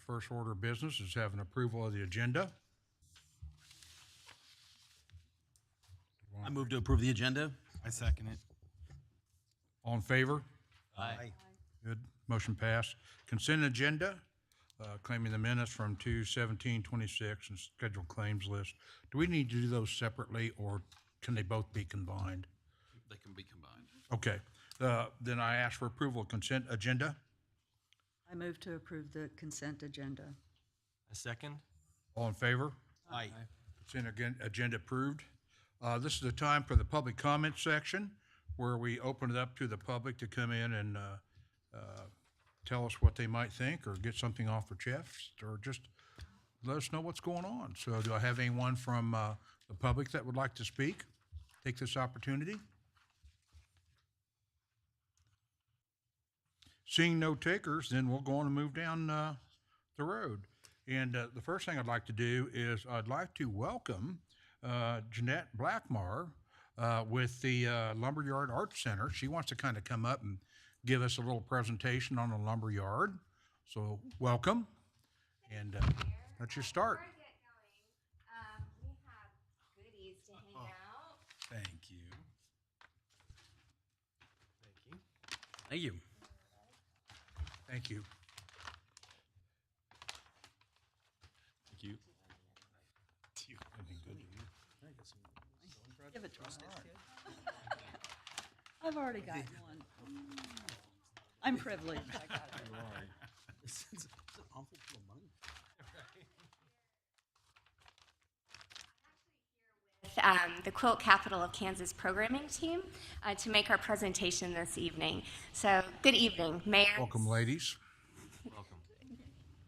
First order of business is having approval of the agenda. I move to approve the agenda. I second it. All in favor? Aye. Good. Motion passed. Consent agenda, claiming the minutes from 2/17/26 and scheduled claims list. Do we need to do those separately, or can they both be combined? They can be combined. Okay. Then I ask for approval of consent agenda. I move to approve the consent agenda. A second? All in favor? Aye. Consent agenda approved. This is the time for the public comment section, where we open it up to the public to come in and tell us what they might think, or get something off their chest, or just let us know what's going on. So do I have anyone from the public that would like to speak? Take this opportunity. Seeing no takers, then we'll go on and move down the road. And the first thing I'd like to do is I'd like to welcome Jeanette Blackmar with the Lumberyard Arts Center. She wants to kind of come up and give us a little presentation on the lumberyard. So welcome, and let's just start. Before I get going, we have goodies to hang out. Thank you. Thank you. Thank you. Thank you. Thank you. Give it to us. I've already got one. I'm privileged. I got it. It's an awful full of money. With the Quilt Capital of Kansas programming team to make our presentation this evening. So, good evening, Mayor. Welcome, ladies. Welcome.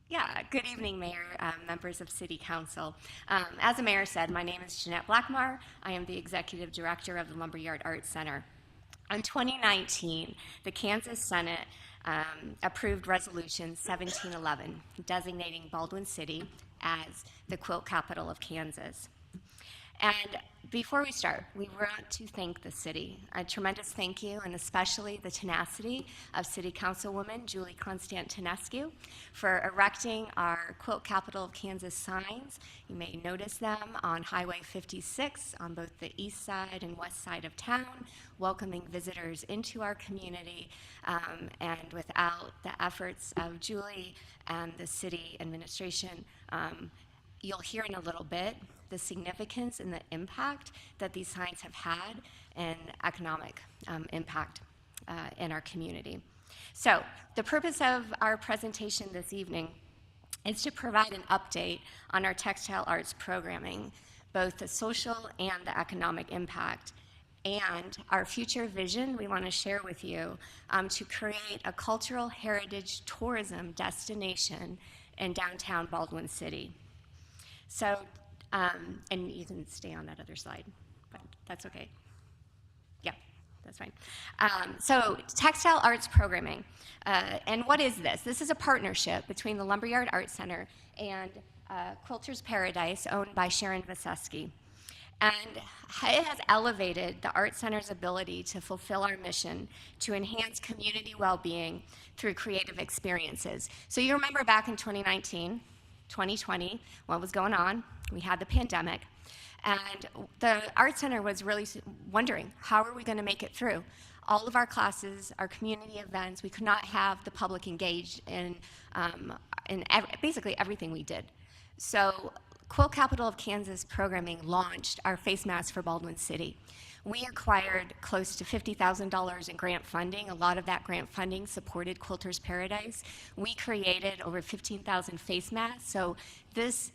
Yeah, good evening, Mayor, members of City Council. As the Mayor said, my name is Jeanette Blackmar. I am the Executive Director of the Lumberyard Arts Center. In 2019, the Kansas Senate approved Resolution 1711, designating Baldwin City as the Quilt Capital of Kansas. And before we start, we want to thank the city. A tremendous thank you, and especially the tenacity of City Councilwoman Julie Constantinescu for erecting our Quilt Capital of Kansas signs. You may notice them on Highway 56 on both the east side and west side of town, welcoming visitors into our community. And without the efforts of Julie and the city administration, you'll hear in a little bit the significance and the impact that these signs have had and economic impact in our community. So the purpose of our presentation this evening is to provide an update on our textile arts programming, both the social and the economic impact, and our future vision we want to share with you to create a cultural heritage tourism destination in downtown Baldwin City. So, and you can stay on that other slide, but that's okay. Yeah, that's fine. So, textile arts programming. And what is this? This is a partnership between the Lumberyard Arts Center and Quilter's Paradise, owned by Sharon Vaseski. And it has elevated the Art Center's ability to fulfill our mission to enhance community well-being through creative experiences. So you remember back in 2019, 2020, what was going on? We had the pandemic, and the Art Center was really wondering, how are we going to make it through? All of our classes, our community events, we could not have the public engaged in basically everything we did. So Quilt Capital of Kansas programming launched our face mask for Baldwin City. We acquired close to $50,000 in grant funding. A lot of that grant funding supported Quilter's Paradise. We created over 15,000 face masks. So this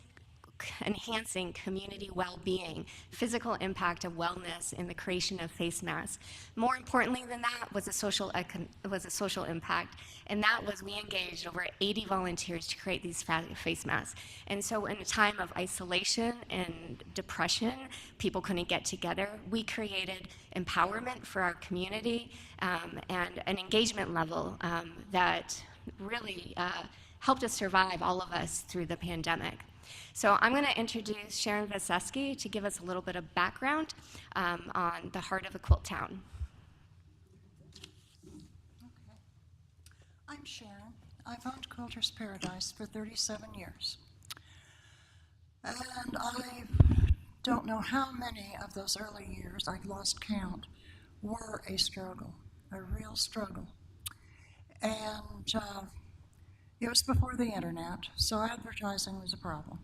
enhancing community well-being, physical impact of wellness in the creation of face masks. More importantly than that was a social impact, and that was we engaged over 80 volunteers to create these face masks. And so in a time of isolation and depression, people couldn't get together. We created empowerment for our community and an engagement level that really helped us survive, all of us, through the pandemic. So I'm going to introduce Sharon Vaseski to give us a little bit of background on the heart of a quilt town. I'm Sharon. I've owned Quilter's Paradise for 37 years. And I don't know how many of those early years, I've lost count, were a struggle, a real struggle. And it was before the internet, so advertising was a problem.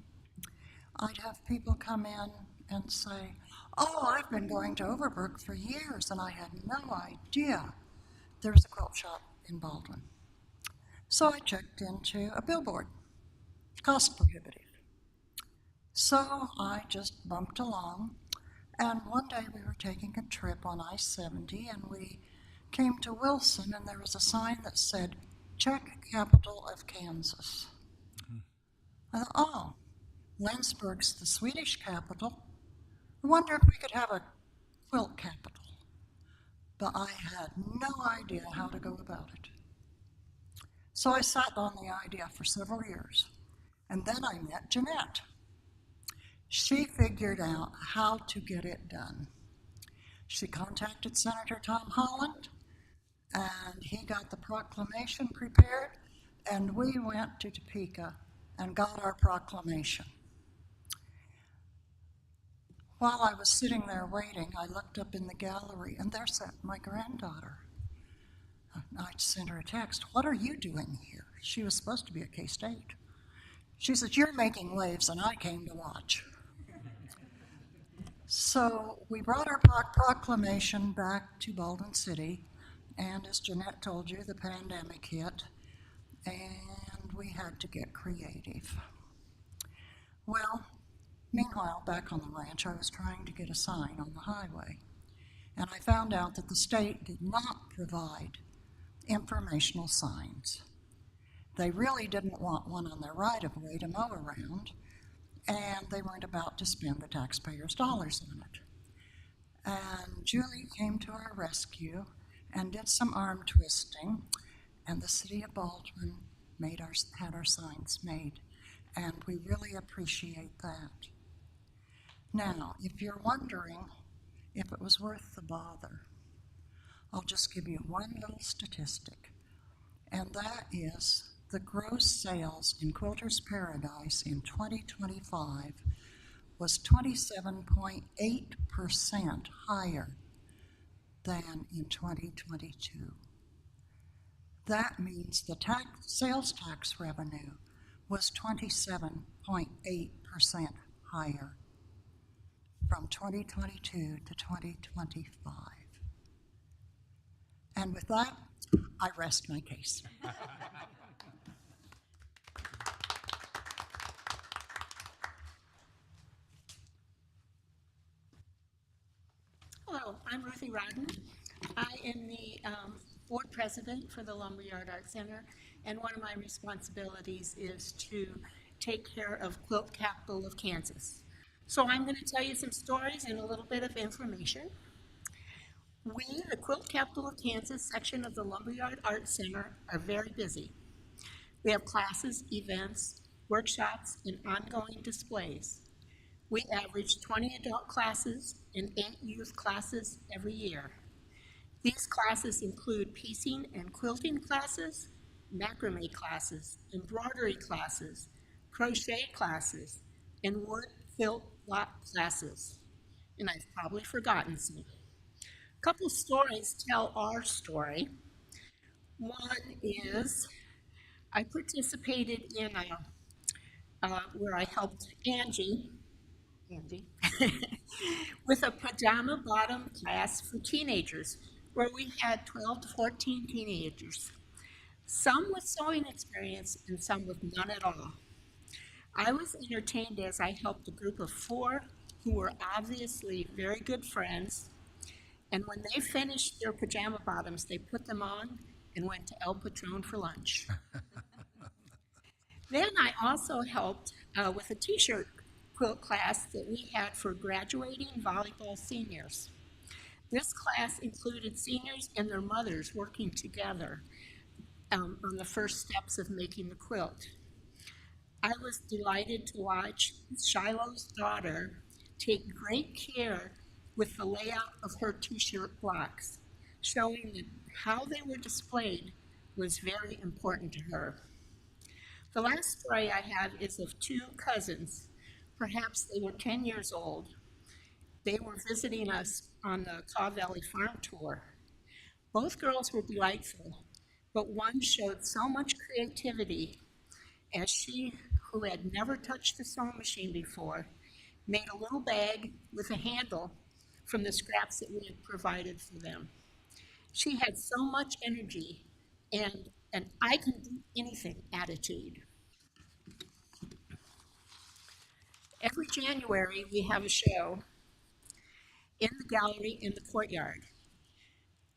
I'd have people come in and say, "Oh, I've been going to Overbrook for years, and I had no idea there was a quilt shop in Baldwin." So I checked into a billboard, cost prohibitive. So I just bumped along, and one day we were taking a trip on I-70, and we came to Wilson, and there was a sign that said, "Czech Capital of Kansas." I thought, oh, Lensburg's the Swedish capital. I wonder if we could have a quilt capital. But I had no idea how to go about it. So I sat on the idea for several years, and then I met Jeanette. She figured out how to get it done. She contacted Senator Tom Holland, and he got the proclamation prepared, and we went to Topeka and got our proclamation. While I was sitting there waiting, I looked up in the gallery, and there sat my granddaughter. I sent her a text, "What are you doing here?" She was supposed to be at K-State. She said, "You're making waves, and I came to watch." So we brought our proclamation back to Baldwin City, and as Jeanette told you, the pandemic hit, and we had to get creative. Well, meanwhile, back on the ranch, I was trying to get a sign on the highway, and I found out that the state did not provide informational signs. They really didn't want one on their right-of-way to mow around, and they weren't about to spend the taxpayers' dollars on it. And Julie came to our rescue and did some arm twisting, and the city of Baldwin had our signs made, and we really appreciate that. Now, if you're wondering if it was worth the bother, I'll just give you one little statistic, and that is the gross sales in Quilter's Paradise in 2025 was 27.8% higher than in 2022. That means the sales tax revenue was 27.8% higher from 2022 to 2025. And with that, I rest my case. Hello, I'm Ruthie Rodden. I am the board president for the Lumberyard Art Center, and one of my responsibilities is to take care of Quilt Capital of Kansas. So I'm going to tell you some stories and a little bit of information. We, the Quilt Capital of Kansas section of the Lumberyard Art Center, are very busy. We have classes, events, workshops, and ongoing displays. We average 20 adult classes and 8 youth classes every year. These classes include piecing and quilting classes, macrame classes, embroidery classes, crochet classes, and wood quilt block classes. And I've probably forgotten some. A couple stories tell our story. One is I participated in where I helped Angie, with a pajama bottom class for teenagers, where we had 12 to 14 teenagers, some with sewing experience and some with none at all. I was entertained as I helped a group of 4 who were obviously very good friends, and when they finished their pajama bottoms, they put them on and went to El Patron for lunch. Then I also helped with a t-shirt quilt class that we had for graduating volleyball seniors. This class included seniors and their mothers working together on the first steps of making the quilt. I was delighted to watch Shiloh's daughter take great care with the layout of her t-shirt blocks, showing that how they were displayed was very important to her. The last story I have is of two cousins. Perhaps they were 10 years old. They were visiting us on the Caw Valley Farm Tour. Both girls were delightful, but one showed so much creativity as she, who had never touched the sewing machine before, made a little bag with a handle from the scraps that we had provided for them. She had so much energy and an I can do anything attitude. Every January, we have a show in the gallery in the courtyard.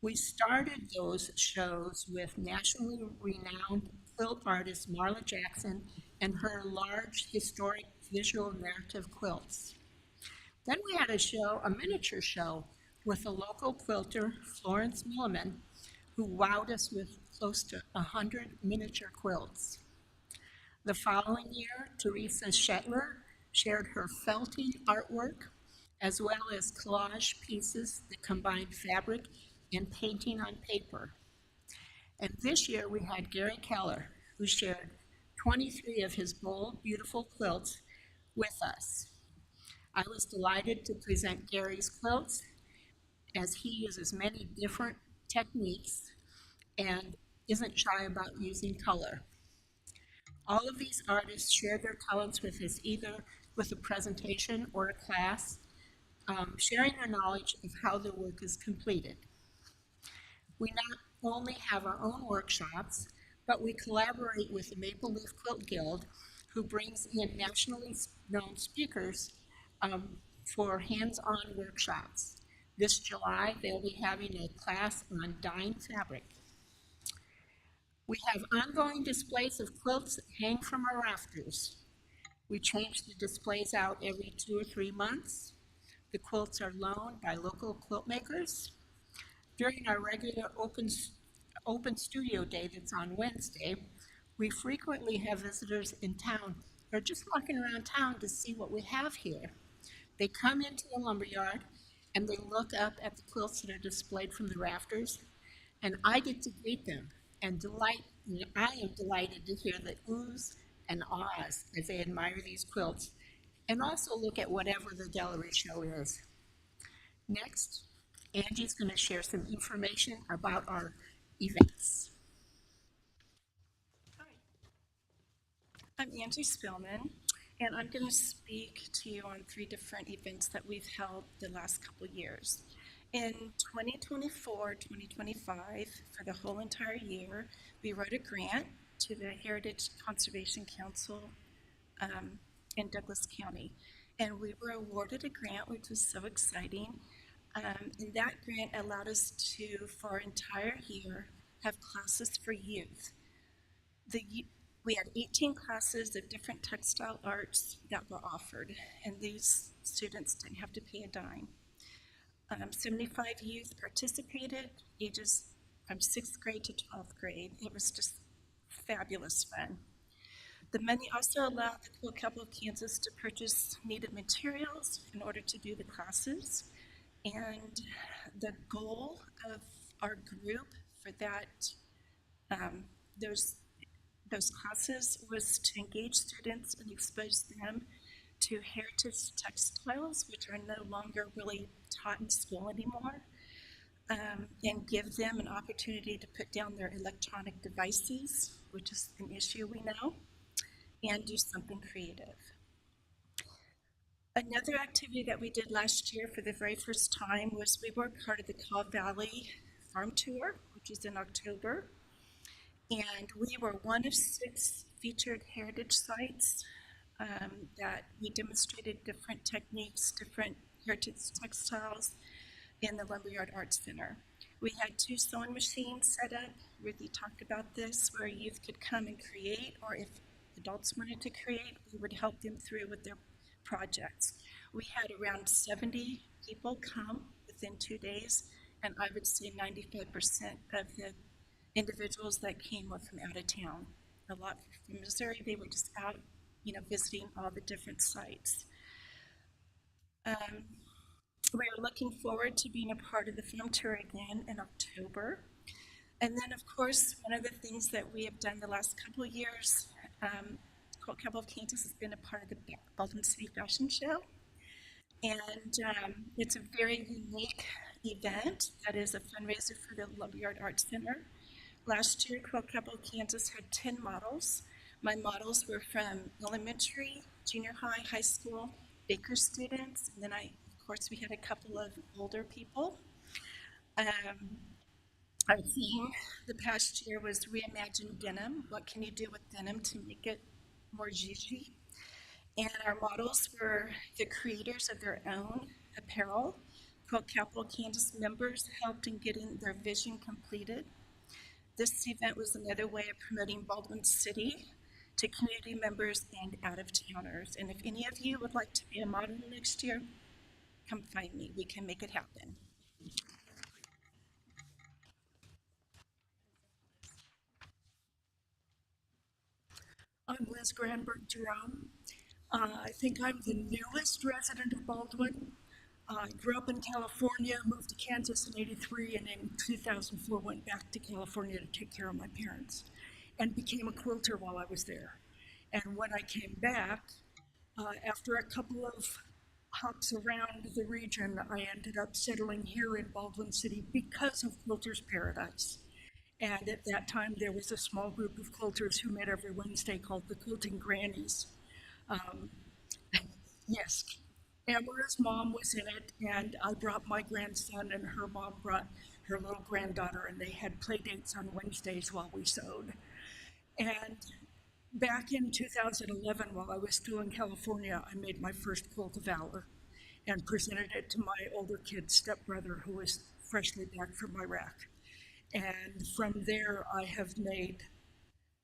We started those shows with nationally renowned quilt artist Marla Jackson and her large historic visual narrative quilts. Then we had a miniature show with a local quilter, Florence Milliman, who wowed us with close to 100 miniature quilts. The following year, Teresa Shetler shared her felting artwork, as well as collage pieces that combined fabric and painting on paper. And this year we had Gary Keller, who shared 23 of his bold, beautiful quilts with us. I was delighted to present Gary's quilts, as he uses many different techniques and isn't shy about using color. All of these artists shared their talents with us, either with a presentation or a class, sharing their knowledge of how their work is completed. We not only have our own workshops, but we collaborate with the Maple Leaf Quilt Guild, who brings in nationally known speakers for hands-on workshops. This July, they'll be having a class on dyeing fabric. We have ongoing displays of quilts that hang from our rafters. We change the displays out every 2 or 3 months. The quilts are loaned by local quilt makers. During our regular open studio day that's on Wednesday, we frequently have visitors in town or just walking around town to see what we have here. They come into the lumberyard and they look up at the quilts that are displayed from the rafters, and I get to greet them and I am delighted to hear the oohs and ahs as they admire these quilts and also look at whatever the gallery show is. Next, Angie's going to share some information about our events. Hi, I'm Angie Spillman, and I'm going to speak to you on 3 different events that we've held the last couple years. In 2024, 2025, for the whole entire year, we wrote a grant to the Heritage Conservation Council in Douglas County, and we were awarded a grant, which was so exciting. And that grant allowed us to, for our entire year, have classes for youth. We had 18 classes of different textile arts that were offered, and these students didn't have to pay a dime. 75 youth participated, ages from 6th grade to 12th grade. It was just fabulous fun. The money also allowed the Quilt Capital of Kansas to purchase needed materials in order to do the classes. And the goal of our group for that, those classes was to engage students and expose them to heritage textiles, which are no longer really taught in school anymore, and give them an opportunity to put down their electronic devices, which is an issue we know, and do something creative. Another activity that we did last year for the very first time was we were part of the Caw Valley Farm Tour, which is in October, and we were one of 6 featured heritage sites that we demonstrated different techniques, different heritage textiles in the Lumberyard Arts Center. We had 2 sewing machines set up. Ruthie talked about this, where youth could come and create, or if adults wanted to create, we would help them through with their projects. We had around 70 people come within 2 days, and I would say 95% of the individuals that came were from out of town. A lot from Missouri. They were just out, visiting all the different sites. We're looking forward to being a part of the Farm Tour again in October. And then, of course, one of the things that we have done the last couple of years Quilt Capital of Kansas has been a part of the Baldwin City Fashion Show. And it's a very unique event that is a fundraiser for the Lumberyard Arts Center. Last year, Quilt Capital of Kansas had 10 models. My models were from elementary, junior high, high school, Baker students, and then of course, we had a couple of older people. Our theme the past year was Reimagine Denim. What can you do with denim to make it more Gigi? And our models were the creators of their own apparel. Quilt Capital Kansas members helped in getting their vision completed. This event was another way of promoting Baldwin City to community members and out-of-towners. And if any of you would like to be a model next year, come find me. We can make it happen. I'm Liz Granberg Jerome. I think I'm the newest resident of Baldwin. I grew up in California, moved to Kansas in '83, and in 2004 went back to California to take care of my parents and became a quilter while I was there. And when I came back, after a couple of hops around the region, I ended up settling here in Baldwin City because of Quilter's Paradise. And at that time, there was a small group of quilters who met every Wednesday called the Quilting Grannies. Yes, Amara's mom was in it, and I brought my grandson, and her mom brought her little granddaughter, and they had play dates on Wednesdays while we sewed. And back in 2011, while I was still in California, I made my first quilt of valor and presented it to my older kid's stepbrother, who was freshly back from Iraq. And from there, I have made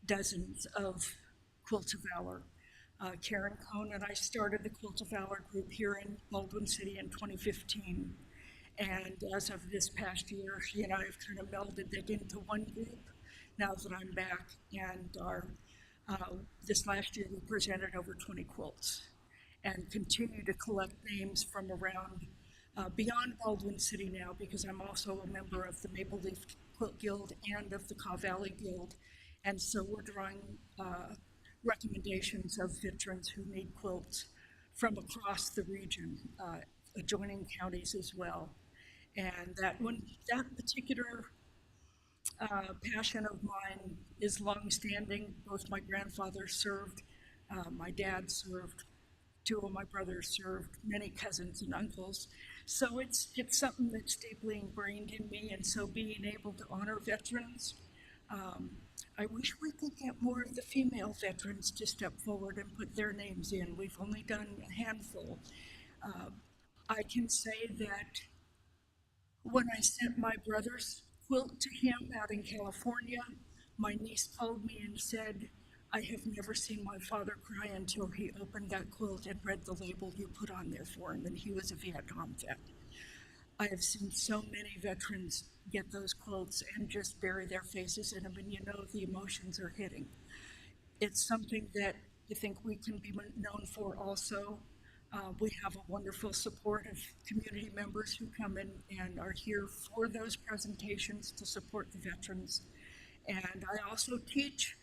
dozens of quilts of valor. Karen Cohn and I started the Quilt of Valor group here in Baldwin City in 2015. And as of this past year, she and I have kind of melded it into one group now that I'm back. And this last year, we presented over 20 quilts and continue to collect names from around beyond Baldwin City now, because I'm also a member of the Maple Leaf Quilt Guild and of the Kaw Valley Guild. And so we're drawing recommendations of veterans who need quilts from across the region, adjoining counties as well. And that particular passion of mine is longstanding. Both my grandfather served, my dad served, two of my brothers served, many cousins and uncles. So it's something that's deeply ingrained in me, and so being able to honor veterans, I wish we could get more of the female veterans to step forward and put their names in. We've only done a handful. I can say that when I sent my brother's quilt to him out in California, my niece called me and said, "I have never seen my father cry until he opened that quilt and read the label you put on there for him," and he was a Vietnam vet. I have seen so many veterans get those quilts and just bury their faces in them, and you know the emotions are hitting. It's something that I think we can be known for also. We have a wonderful support of community members who come in and are here for those presentations to support the veterans. And I also teach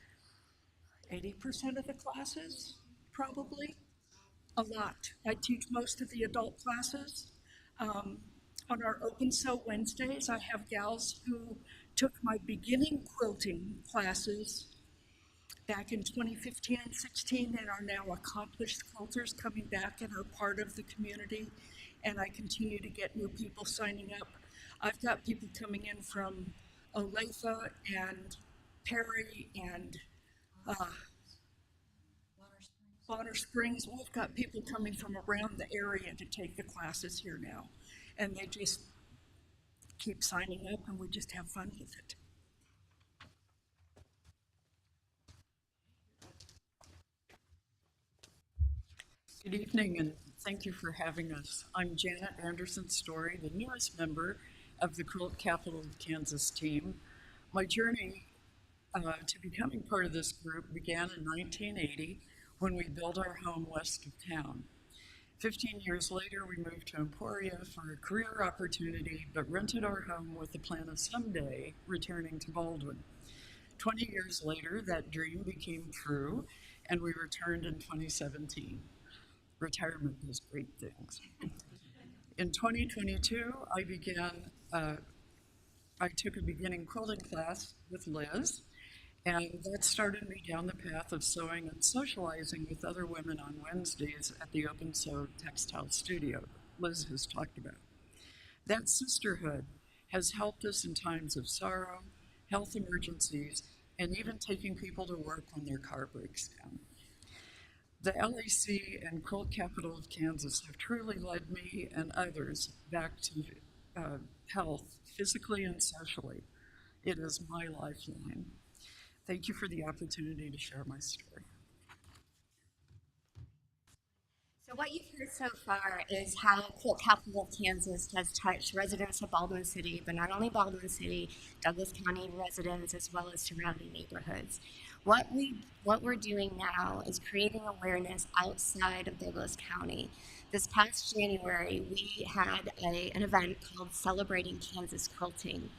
80% of the classes, probably, a lot. I teach most of the adult classes. On our Open Sew Wednesdays, I have gals who took my beginning quilting classes back in 2015 and 16 and are now accomplished quilters coming back and are part of the community, and I continue to get new people signing up. I've got people coming in from Olathe and Perry and Bonner Springs. We've got people coming from around the area to take the classes here now, and they just keep signing up, and we just have fun with it. Good evening, and thank you for having us. I'm Janet Anderson Story, the newest member of the Quilt Capital of Kansas team. My journey to becoming part of this group began in 1980 when we built our home west of town. 15 years later, we moved to Emporia for a career opportunity, but rented our home with the plan of someday returning to Baldwin. 20 years later, that dream became true, and we returned in 2017. Retirement does great things. In 2022, I took a beginning quilting class with Liz, and that started me down the path of sewing and socializing with other women on Wednesdays at the Open Sew Textile Studio Liz has talked about. That sisterhood has helped us in times of sorrow, health emergencies, and even taking people to work when their car breaks down. The LAC and Quilt Capital of Kansas have truly led me and others back to health, physically and socially. It is my lifeline. Thank you for the opportunity to share my story. So what you've heard so far is how Quilt Capital of Kansas has touched residents of Baldwin City, but not only Baldwin City, Douglas County residents, as well as surrounding neighborhoods. What we're doing now is creating awareness outside of Douglas County. This past January, we had an event called Celebrating Kansas Quilting.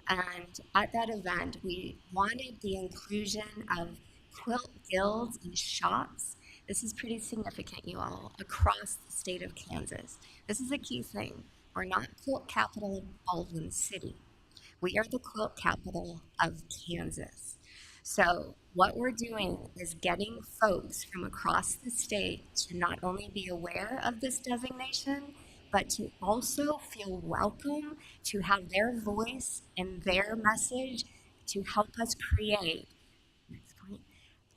And at that event, we wanted the inclusion of quilt guilds and shops. This is pretty significant, you all, across the state of Kansas. This is a key thing. We're not quilt capital of Baldwin City. We are the quilt capital of Kansas. So what we're doing is getting folks from across the state to not only be aware of this designation, but to also feel welcome, to have their voice and their message to help us create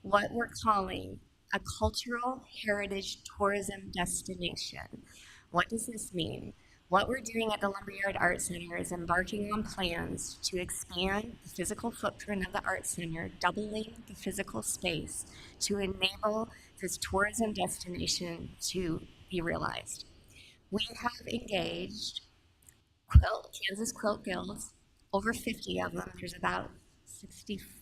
what we're calling a cultural heritage tourism destination. What does this mean? What we're doing at the Lumberyard Art Center is embarking on plans to expand the physical footprint of the Art Center, doubling the physical space to enable this tourism destination to be realized. We have engaged Kansas Quilt Guilds, over 50 of them. There's about 70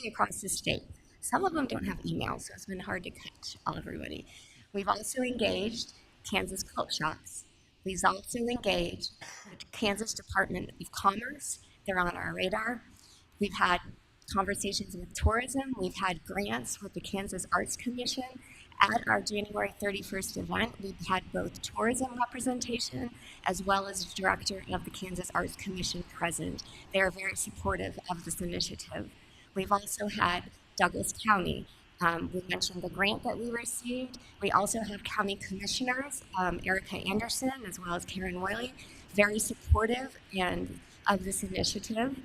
across the state. Some of them don't have emails, so it's been hard to catch everybody. We've also engaged Kansas Quilt Shops. We've also engaged the Kansas Department of Commerce. They're on our radar. We've had conversations with tourism. We've had grants with the Kansas Arts Commission. At our January 31st event, we've had both tourism representation as well as the director of the Kansas Arts Commission present. They are very supportive of this initiative. We've also had Douglas County. We mentioned the grant that we received. We also have county commissioners, Erica Anderson as well as Karen Wiley, very supportive of this initiative.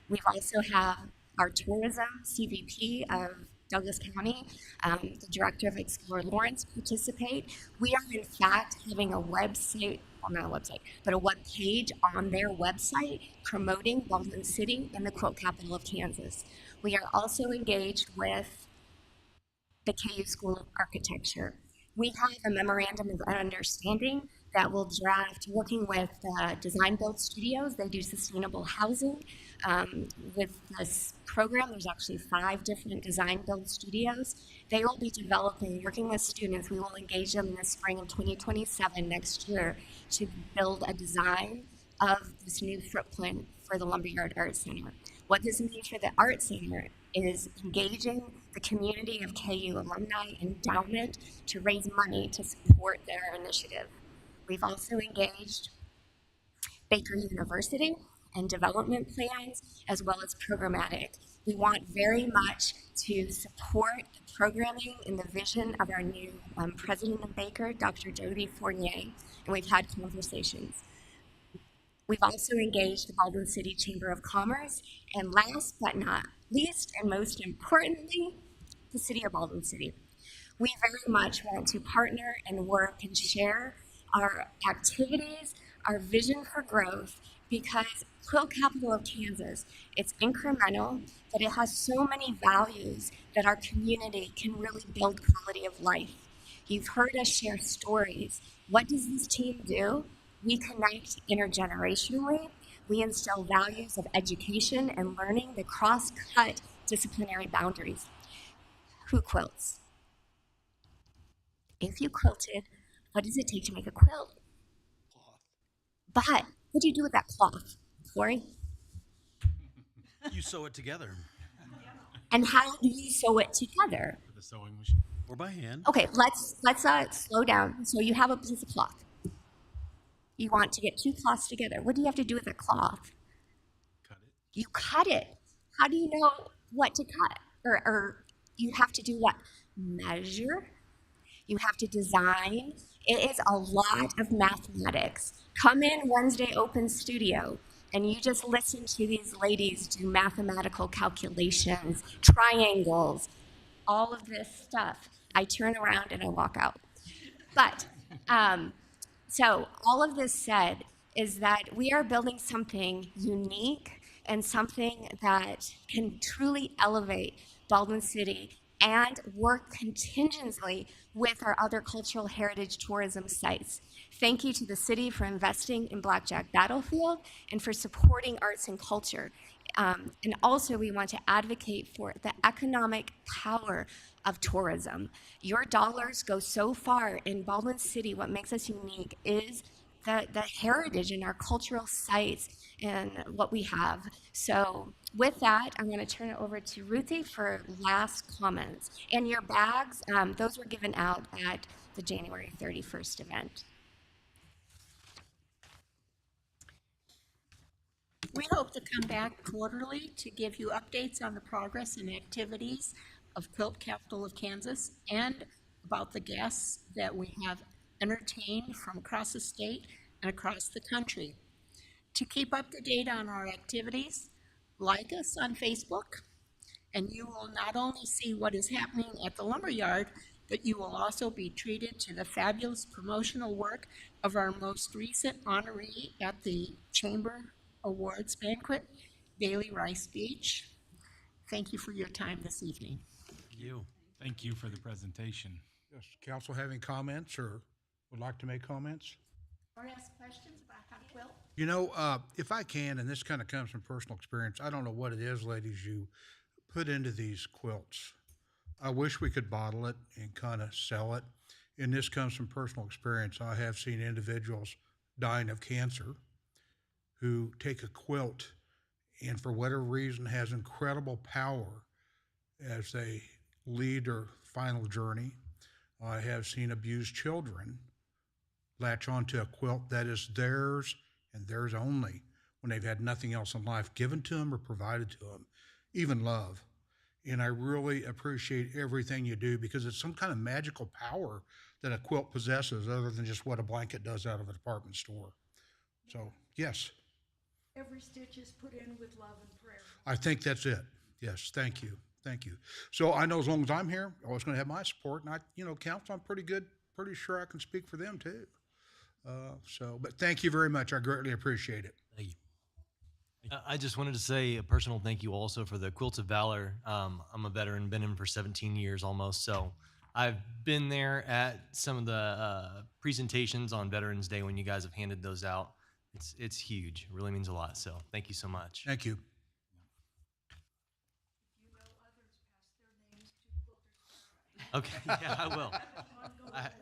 We've also have our tourism CVP of Douglas County, the director of Explore Lawrence participate. We are in fact having a website, well not a website, but a web page on their website promoting Baldwin City and the Quilt Capital of Kansas. We are also engaged with the KU School of Architecture. We have a memorandum of understanding that will draft, working with Design Build Studios. They do sustainable housing. With this program, there's actually 5 different design build studios. They will be developing, working with students. We will engage them in the spring of 2027 next year to build a design of this new footprint for the Lumberyard Art Center. What this means for the Art Center is engaging the community of KU alumni endowment to raise money to support their initiative. We've also engaged Baker University and development plans as well as programmatic. We want very much to support the programming and the vision of our new president of Baker, Dr. Jody Fournier, and we've had conversations. We've also engaged the Baldwin City Chamber of Commerce, and last but not least, and most importantly, the City of Baldwin City. We very much want to partner and work and share our activities, our vision for growth, because Quilt Capital of Kansas, it's incremental, but it has so many values that our community can really build quality of life. You've heard us share stories. What does this team do? We connect intergenerationally. We instill values of education and learning that cross-cut disciplinary boundaries. Who quilts? If you quilted, what does it take to make a quilt? Cloth. But what do you do with that cloth, Corey? You sew it together. And how do you sew it together? With the sewing machine. Or by hand. Okay, let's slow down. So you have a piece of cloth. You want to get two cloths together. What do you have to do with a cloth? Cut it. You cut it. How do you know what to cut? Or you have to do what? Measure. You have to design. It is a lot of mathematics. Come in Wednesday Open Studio and you just listen to these ladies do mathematical calculations, triangles, all of this stuff. I turn around and I walk out. But, so all of this said is that we are building something unique and something that can truly elevate Baldwin City and work contingently with our other cultural heritage tourism sites. Thank you to the city for investing in Blackjack Battlefield and for supporting arts and culture. And also we want to advocate for the economic power of tourism. Your dollars go so far in Baldwin City. What makes us unique is the heritage and our cultural sites and what we have. So with that, I'm going to turn it over to Ruthie for last comments. And your bags, those were given out at the January 31st event. We hope to come back quarterly to give you updates on the progress and activities of Quilt Capital of Kansas and about the guests that we have entertained from across the state and across the country. To keep up to date on our activities, like us on Facebook, and you will not only see what is happening at the lumberyard, but you will also be treated to the fabulous promotional work of our most recent honoree at the Chamber Awards Banquet, Bailey Rice Beach. Thank you for your time this evening. Thank you. Thank you for the presentation. Yes, council having comments or would like to make comments? Or ask questions about how to quilt? You know, if I can, and this kind of comes from personal experience, I don't know what it is, ladies, you put into these quilts. I wish we could bottle it and kind of sell it. And this comes from personal experience. I have seen individuals dying of cancer who take a quilt and for whatever reason has incredible power as they lead their final journey. I have seen abused children latch onto a quilt that is theirs and theirs only when they've had nothing else in life given to them or provided to them, even love. And I really appreciate everything you do because it's some kind of magical power that a quilt possesses other than just what a blanket does out of a department store. So, yes. Every stitch is put in with love and prayer. I think that's it. Yes, thank you. Thank you. So I know as long as I'm here, I'm always going to have my support. And I, council, I'm pretty sure I can speak for them too. But thank you very much. I greatly appreciate it. Thank you. I just wanted to say a personal thank you also for the Quilts of Valor. I'm a veteran, been in for 17 years almost. So I've been there at some of the presentations on Veterans Day when you guys have handed those out. It's huge. It really means a lot. So thank you so much. Thank you. Okay, yeah, I will.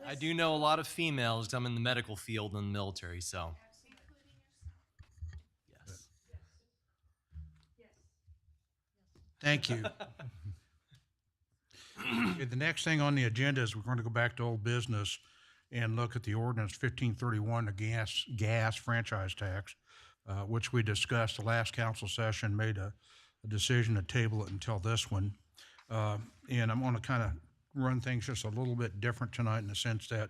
I do know a lot of females 'cause I'm in the medical field in the military, so. Yes. Thank you. Okay, the next thing on the agenda is we're going to go back to old business and look at the ordinance 1531, the gas franchise tax, which we discussed the last council session, made a decision to table it until this one. And I'm going to kind of run things just a little bit different tonight in the sense that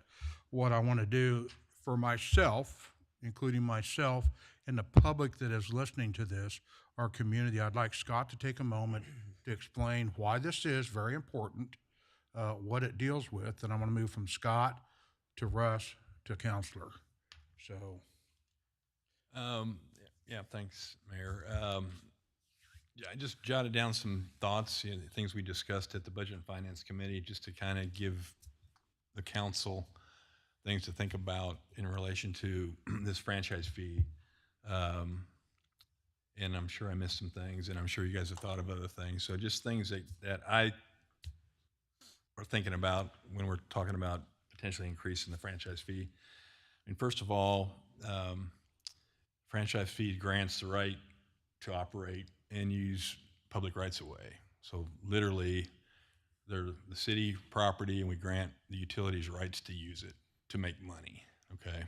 what I want to do for myself, including myself and the public that is listening to this, our community, I'd like Scott to take a moment to explain why this is very important, what it deals with, and I'm going to move from Scott to Russ to Counselor. So. Yeah, thanks, Mayor. Yeah, I just jotted down some thoughts, things we discussed at the Budget and Finance Committee, just to kind of give the council things to think about in relation to this franchise fee. And I'm sure I missed some things, and I'm sure you guys have thought of other things. So just things that I are thinking about when we're talking about potentially increasing the franchise fee. I mean, first of all, franchise fee grants the right to operate and use public rights of way. So literally, they're the city property, and we grant the utilities rights to use it to make money. Okay,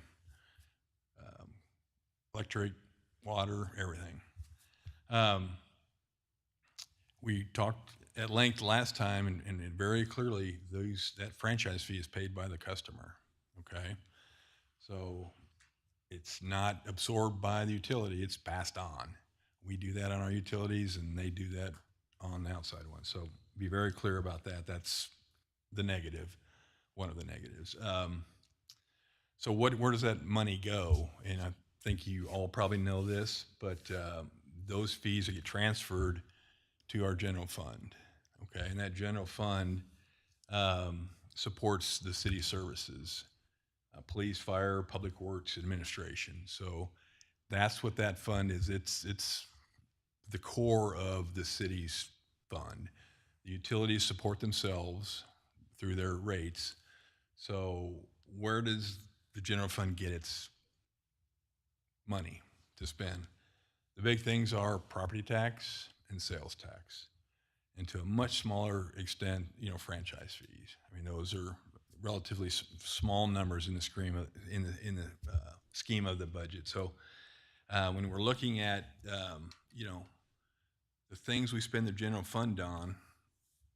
electric, water, everything. We talked at length last time, and very clearly, that franchise fee is paid by the customer. Okay, so it's not absorbed by the utility; it's passed on. We do that on our utilities, and they do that on the outside ones. So be very clear about that. That's the negative, one of the negatives. So where does that money go? And I think you all probably know this, but those fees get transferred to our general fund. Okay, and that general fund supports the city services, police, fire, public works, administration. So that's what that fund is. It's the core of the city's fund. The utilities support themselves through their rates. So where does the general fund get its money to spend? The big things are property tax and sales tax, and to a much smaller extent, franchise fees. I mean, those are relatively small numbers in the scheme of the budget. So when we're looking at the things we spend the general fund on,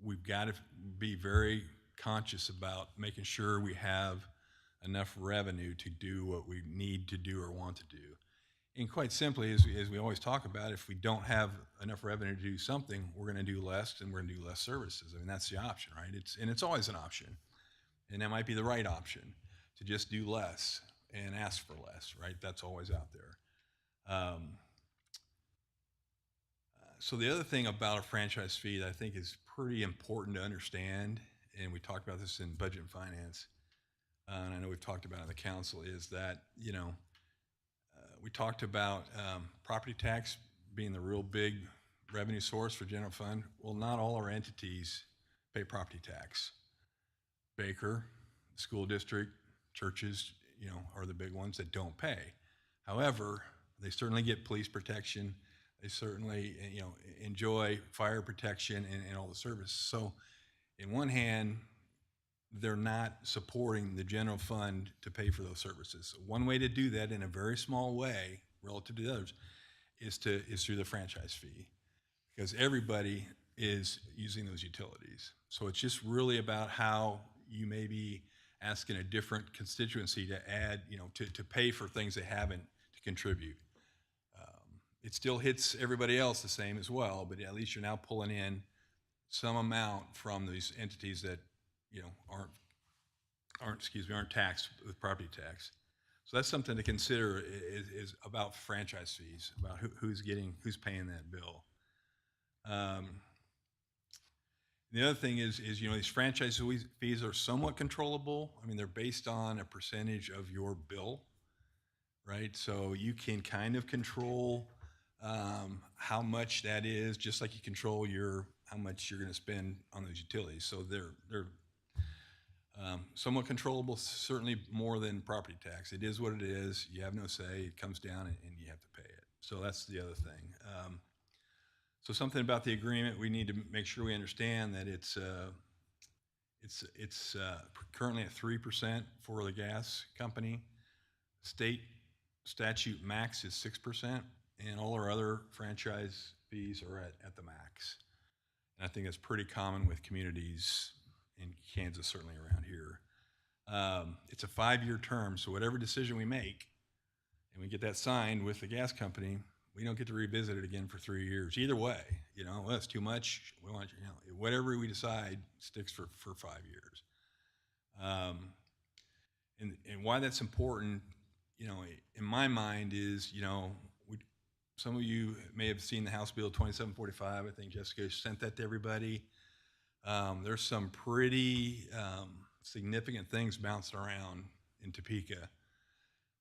we've got to be very conscious about making sure we have enough revenue to do what we need to do or want to do. And quite simply, as we always talk about, if we don't have enough revenue to do something, we're going to do less, and we're going to do less services. I mean, that's the option, right? It's always an option, and that might be the right option, to just do less and ask for less, right? That's always out there. So the other thing about a franchise fee that I think is pretty important to understand, and we talked about this in budget and finance, and I know we've talked about it in the council, is that, we talked about property tax being the real big revenue source for general fund. Well, not all our entities pay property tax. Baker, school district, churches, are the big ones that don't pay. However, they certainly get police protection. They certainly, enjoy fire protection and all the services. So, in one hand, they're not supporting the general fund to pay for those services. One way to do that in a very small way, relative to the others, is through the franchise fee, because everybody is using those utilities. So it's just really about how you may be asking a different constituency to add, to pay for things they haven't, to contribute. It still hits everybody else the same as well, but at least you're now pulling in some amount from these entities that aren't taxed with property tax. So that's something to consider, is about franchise fees, about who's paying that bill. The other thing is these franchise fees are somewhat controllable. I mean, they're based on a percentage of your bill, right? So you can kind of control how much that is, just like you control how much you're going to spend on those utilities. So they're somewhat controllable, certainly more than property tax. It is what it is. You have no say. It comes down, and you have to pay it. So that's the other thing. So something about the agreement, we need to make sure we understand that it's currently at 3% for the gas company. State statute max is 6%, and all our other franchise fees are at the max. And I think that's pretty common with communities in Kansas, certainly around here. It's a 5-year term, so whatever decision we make, and we get that signed with the gas company, we don't get to revisit it again for 3 years. Either way, well, that's too much. We want, whatever we decide sticks for 5 years. And why that's important, in my mind is, some of you may have seen the House Bill 2745. I think Jessica sent that to everybody. There's some pretty significant things bouncing around in Topeka.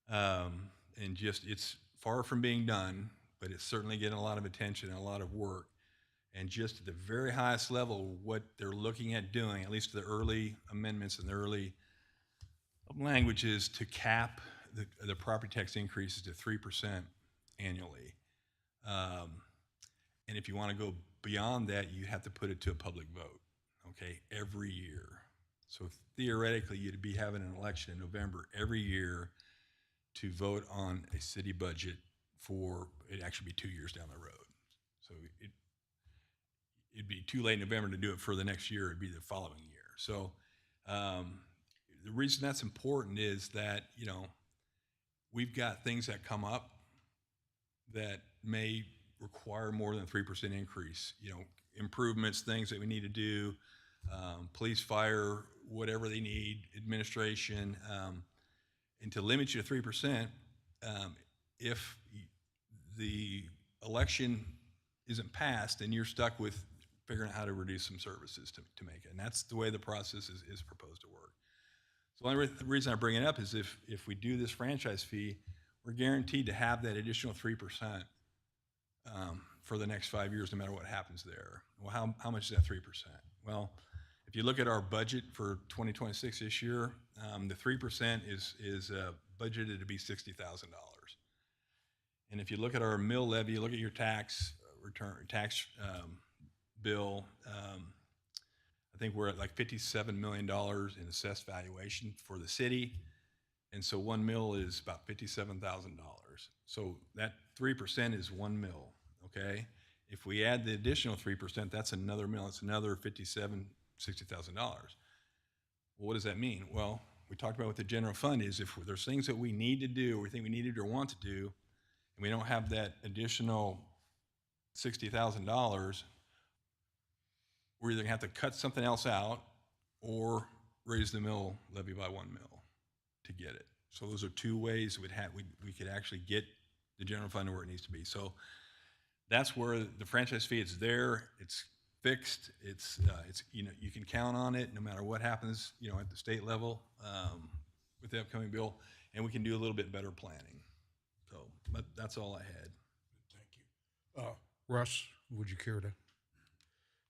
And just, it's far from being done, but it's certainly getting a lot of attention and a lot of work. And just at the very highest level, what they're looking at doing, at least the early amendments and the early languages, to cap the property tax increases to 3% annually. And if you want to go beyond that, you have to put it to a public vote, okay, every year. So theoretically, you'd be having an election in November every year to vote on a city budget for, it'd actually be 2 years down the road. So it'd be too late in November to do it for the next year, it'd be the following year. So the reason that's important is that, you know, we've got things that come up that may require more than a 3% increase, you know, improvements, things that we need to do, police, fire, whatever they need, administration, and to limit you to 3%, if the election isn't passed, then you're stuck with figuring out how to reduce some services to make it. And that's the way the process is proposed to work. So the only reason I bring it up is if we do this franchise fee, we're guaranteed to have that additional 3% for the next 5 years, no matter what happens there. Well, how much is that 3%? Well, if you look at our budget for 2026 this year, the 3% is budgeted to be $60,000. And if you look at our mill levy, you look at your tax bill, I think we're at like $57 million in assessed valuation for the city. And so 1 mil is about $57,000. So that 3% is 1 mil, okay? If we add the additional 3%, that's another mil. It's another $60,000. Well, what does that mean? Well, we talked about what the general fund is. If there's things that we need to do, or we think we need to do or want to do, and we don't have that additional $60,000, we're either gonna have to cut something else out or raise the mill levy by 1 mil to get it. So those are two ways we could actually get the general fund to where it needs to be. So that's where the franchise fee is there. It's fixed. It's you know, you can count on it no matter what happens, you know, at the state level with the upcoming bill, and we can do a little bit better planning. So, but that's all I had. Thank you. Russ, would you care to?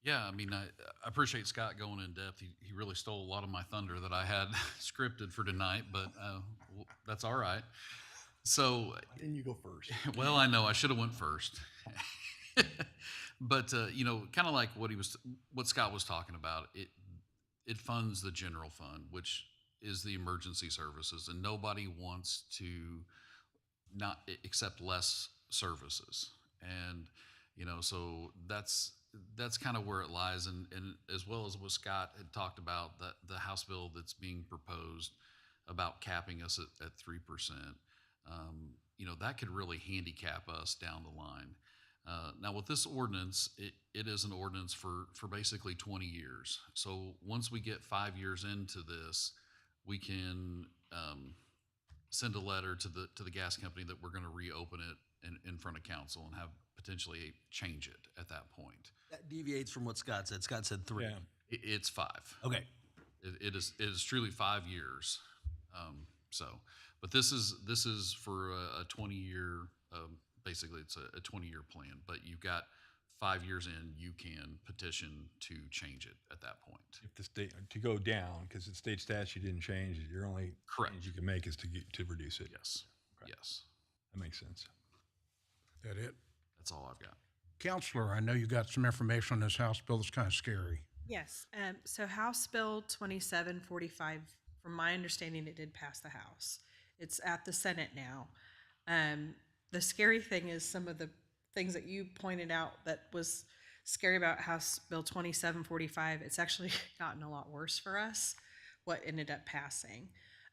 Yeah, I mean, I appreciate Scott going in depth. He really stole a lot of my thunder that I had scripted for tonight, but that's all right. So, why didn't you go first? Well, I know I should have went first, but you know, kind of like what Scott was talking about. It funds the general fund, which is the emergency services, and nobody wants to not accept less services, and you know, so that's kind of where it lies, and as well as what Scott had talked about, the House bill that's being proposed about capping us at 3%, you know, that could really handicap us down the line. Now with this ordinance, it is an ordinance for basically 20 years. So once we get 5 years into this, we can send a letter to the gas company that we're going to reopen it in front of council and have potentially change it at that point. That deviates from what Scott said. Scott said 3. Yeah. It's 5. Okay. It is truly 5 years. But this is for a 20-year. Basically, it's a 20-year plan. But you've got 5 years in, you can petition to change it at that point. If the state to go down, because the state statute didn't change, your only change you can make is to reduce it. Yes. Okay. Yes. That makes sense. That it? That's all I've got. Counselor, I know you got some information on this House bill that's kind of scary. Yes. So House Bill 2745, from my understanding, it did pass the House. It's at the Senate now. The scary thing is some of the things that you pointed out that was scary about House Bill 2745. It's actually gotten a lot worse for us, what ended up passing.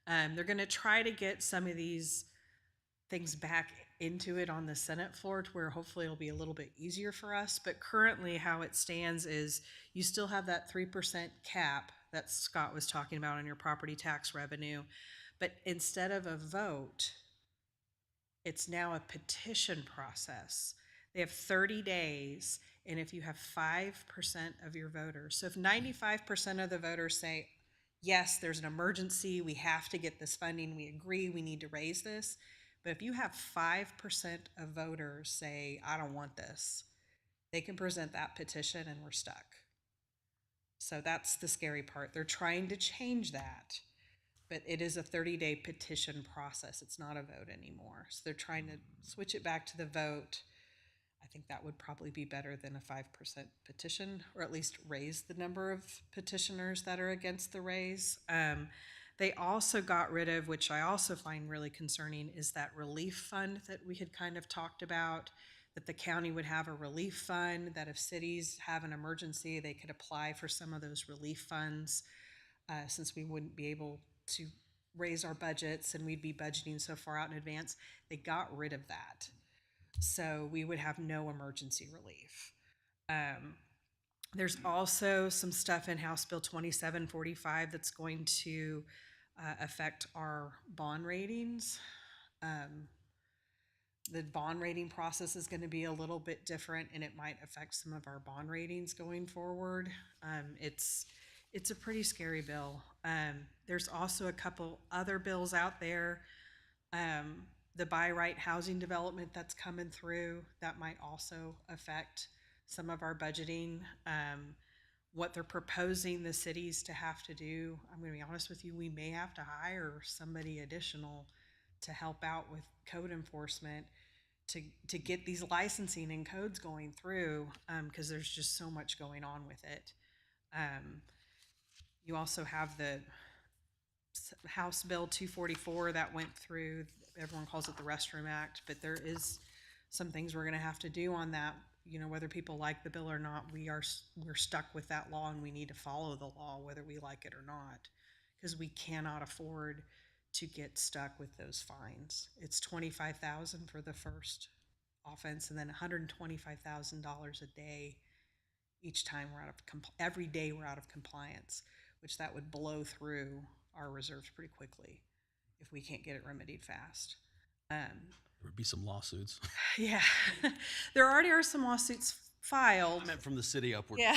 They're going to try to get some of these things back into it on the Senate floor to where hopefully it'll be a little bit easier for us. But currently how it stands is you still have that 3% cap that Scott was talking about on your property tax revenue. But instead of a vote, it's now a petition process. They have 30 days, and if you have 5% of your voters, so if 95% of the voters say, yes, there's an emergency, we have to get this funding, we agree, we need to raise this, but if you have 5% of voters say, I don't want this, they can present that petition and we're stuck. So that's the scary part. They're trying to change that, but it is a 30-day petition process. It's not a vote anymore. So they're trying to switch it back to the vote. I think that would probably be better than a 5% petition, or at least raise the number of petitioners that are against the raise. They also got rid of, which I also find really concerning, is that relief fund that we had kind of talked about, that the county would have a relief fund, that if cities have an emergency, they could apply for some of those relief funds, since we wouldn't be able to raise our budgets and we'd be budgeting so far out in advance. They got rid of that. So we would have no emergency relief. There's also some stuff in House Bill 2745 that's going to affect our bond ratings. The bond rating process is going to be a little bit different, and it might affect some of our bond ratings going forward. It's a pretty scary bill. There's also a couple other bills out there. The buy right housing development that's coming through, that might also affect some of our budgeting. What they're proposing the cities to have to do, I'm going to be honest with you, we may have to hire somebody additional to help out with code enforcement to get these licensing and codes going through, because there's just so much going on with it. You also have the House Bill 244 that went through. Everyone calls it the Restroom Act, but there is some things we're going to have to do on that. You know, whether people like the bill or not, we're stuck with that law, and we need to follow the law whether we like it or not, because we cannot afford to get stuck with those fines. It's $25,000 for the first offense, and then $125,000 a day each time we're out of every day we're out of compliance, which that would blow through our reserves pretty quickly if we can't get it remedied fast. There would be some lawsuits. Yeah, there already are some lawsuits filed. I meant from the city upward. Yeah.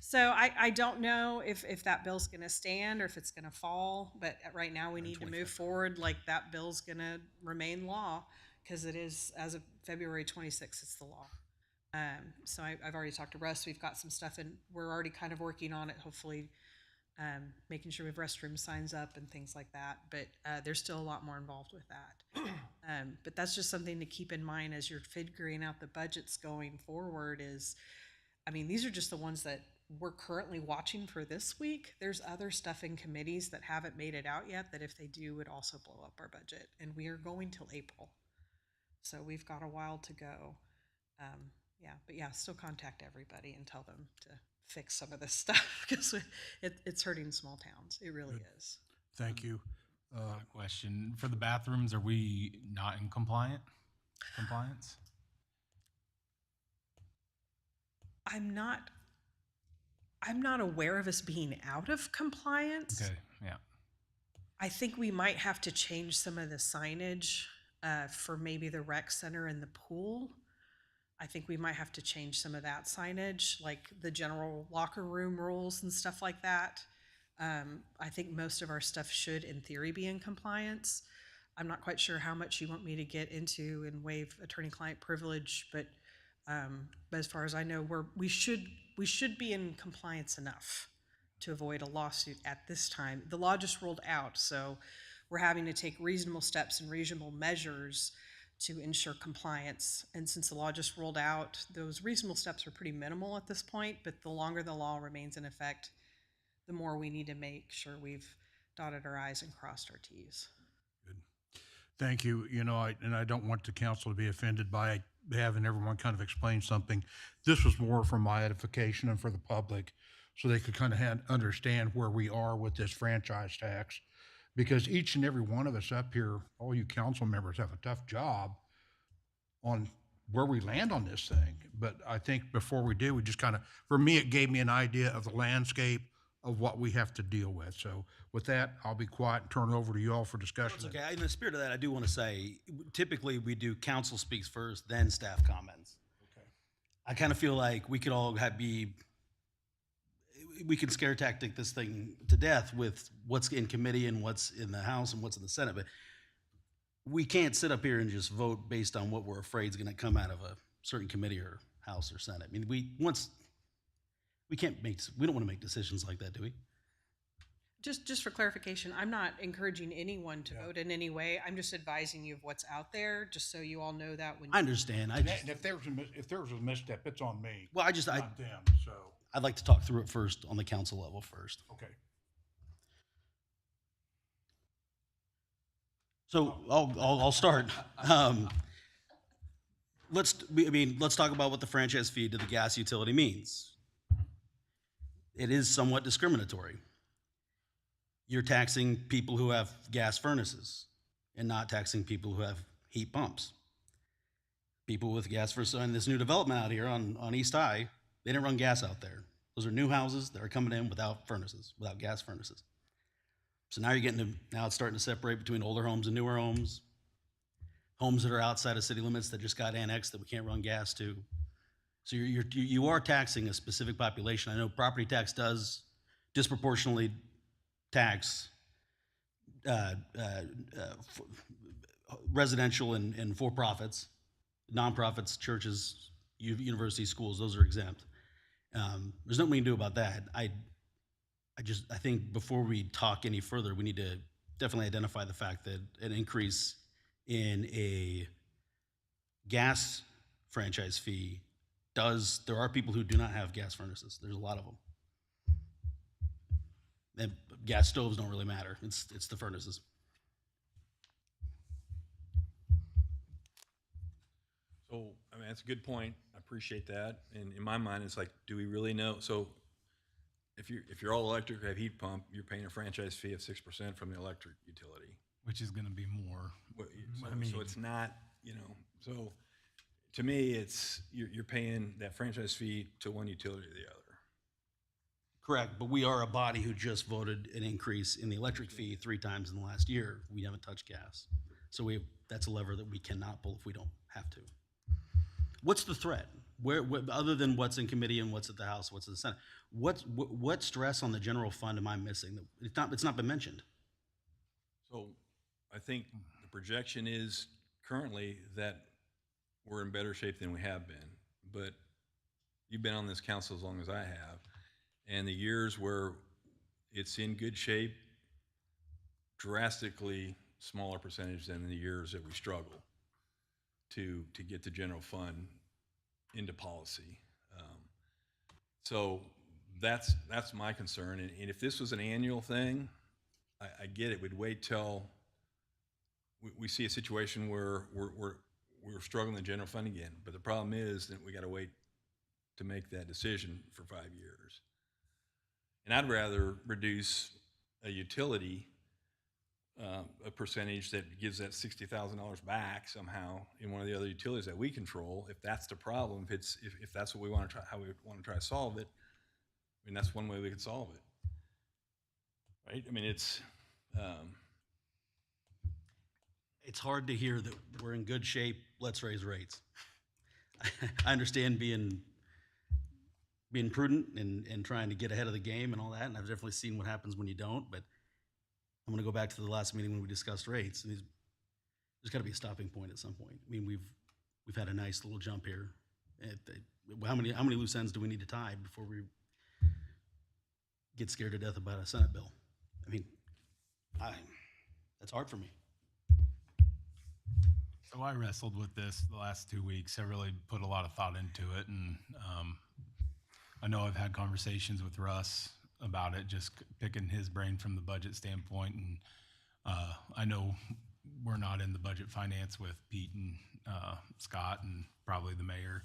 So I don't know if that bill's going to stand or if it's going to fall, but right now we need to move forward like that bill's going to remain law, because it is, as of February 26th, it's the law. So I've already talked to Russ. We've got some stuff, and we're already kind of working on it, hopefully making sure we have restroom signs up and things like that. But there's still a lot more involved with that. But that's just something to keep in mind as you're figuring out the budgets going forward is, I mean, these are just the ones that we're currently watching for this week. There's other stuff in committees that haven't made it out yet that if they do would also blow up our budget. And we are going till April. So we've got a while to go. Still contact everybody and tell them to fix some of this stuff, because it's hurting small towns. It really is. Thank you. Question for the bathrooms: are we not in compliance? I'm not aware of us being out of compliance. Okay, yeah. I think we might have to change some of the signage for maybe the rec center and the pool. I think we might have to change some of that signage, like the general locker room rules and stuff like that. I think most of our stuff should, in theory, be in compliance. I'm not quite sure how much you want me to get into and waive attorney-client privilege, but as far as I know, we should be in compliance enough to avoid a lawsuit at this time. The law just rolled out, so we're having to take reasonable steps and reasonable measures to ensure compliance. And since the law just rolled out, those reasonable steps are pretty minimal at this point, but the longer the law remains in effect, the more we need to make sure we've dotted our I's and crossed our T's. Good. Thank you. You know, I don't want the council to be offended by having everyone kind of explain something. This was more for my edification and for the public, so they could kind of understand where we are with this franchise tax. Because each and every one of us up here, all you council members, have a tough job on where we land on this thing. But I think before we do, we just kind of, for me, it gave me an idea of the landscape of what we have to deal with. So with that, I'll be quiet and turn it over to you all for discussion. It's okay. In the spirit of that, I do want to say, typically we do council speaks first, then staff comments. Okay. I kind of feel like we could all we can scare tactic this thing to death with what's in committee and what's in the House and what's in the Senate, but we can't sit up here and just vote based on what we're afraid is going to come out of a certain committee or House or Senate. I mean, we don't want to make decisions like that, do we? Just for clarification, I'm not encouraging anyone to vote in any way. I'm just advising you of what's out there, just so you all know that when. I understand. And if there was a misstep, it's on me. Well, not them, so, I'd like to talk through it first on the council level first. okay. So I'll start. Let's talk about what the franchise fee to the gas utility means. It is somewhat discriminatory. You're taxing people who have gas furnaces and not taxing people who have heat pumps. People with gas furnaces, and this new development out here on East I, they didn't run gas out there. Those are new houses that are coming in without furnaces, without gas furnaces. So now it's starting to separate between older homes and newer homes, homes that are outside of city limits that just got annexed that we can't run gas to. So you are taxing a specific population. I know property tax does disproportionately tax residential and for-profits, nonprofits, churches, universities, schools. Those are exempt. There's nothing we can do about that. I think before we talk any further, we need to definitely identify the fact that an increase in a gas franchise fee there are people who do not have gas furnaces. There's a lot of them. And gas stoves don't really matter. It's the furnaces. So, I mean, that's a good point. I appreciate that. And in my mind, it's like, do we really know? So if you're all electric or have heat pump, you're paying a franchise fee of 6% from the electric utility. Which is gonna be more. So it's not, so to me, it's, you're paying that franchise fee to one utility or the other. Correct, but we are a body who just voted an increase in the electric fee 3 times in the last year. We haven't touched gas. So that's a lever that we cannot pull if we don't have to. What's the threat? Where other than what's in committee and what's at the House, what's in the Senate? What stress on the general fund am I missing? It's not been mentioned. So I think the projection is currently that we're in better shape than we have been. But you've been on this council as long as I have. And the years where it's in good shape, drastically smaller percentage than the years that we struggle to get the general fund into policy. So that's my concern. And if this was an annual thing, I get it. We'd wait till we see a situation where we're struggling the general fund again. But the problem is that we got to wait to make that decision for 5 years. And I'd rather reduce a utility a percentage that gives that $60,000 back somehow in one of the other utilities that we control. If that's the problem, if that's what we want to try, how we want to try to solve it, I mean, that's one way we could solve it, right? I mean, it's hard to hear that we're in good shape. Let's raise rates. I understand being prudent and trying to get ahead of the game and all that, and I've definitely seen what happens when you don't, but I'm going to go back to the last meeting when we discussed rates. And there's got to be a stopping point at some point. I mean, we've had a nice little jump here. How many loose ends do we need to tie before we get scared to death about a Senate bill? I mean, that's hard for me. So I wrestled with this the last 2 weeks. I really put a lot of thought into it, and I know I've had conversations with Russ about it, just picking his brain from the budget standpoint. And I know we're not in the budget finance with Pete and Scott and probably the mayor.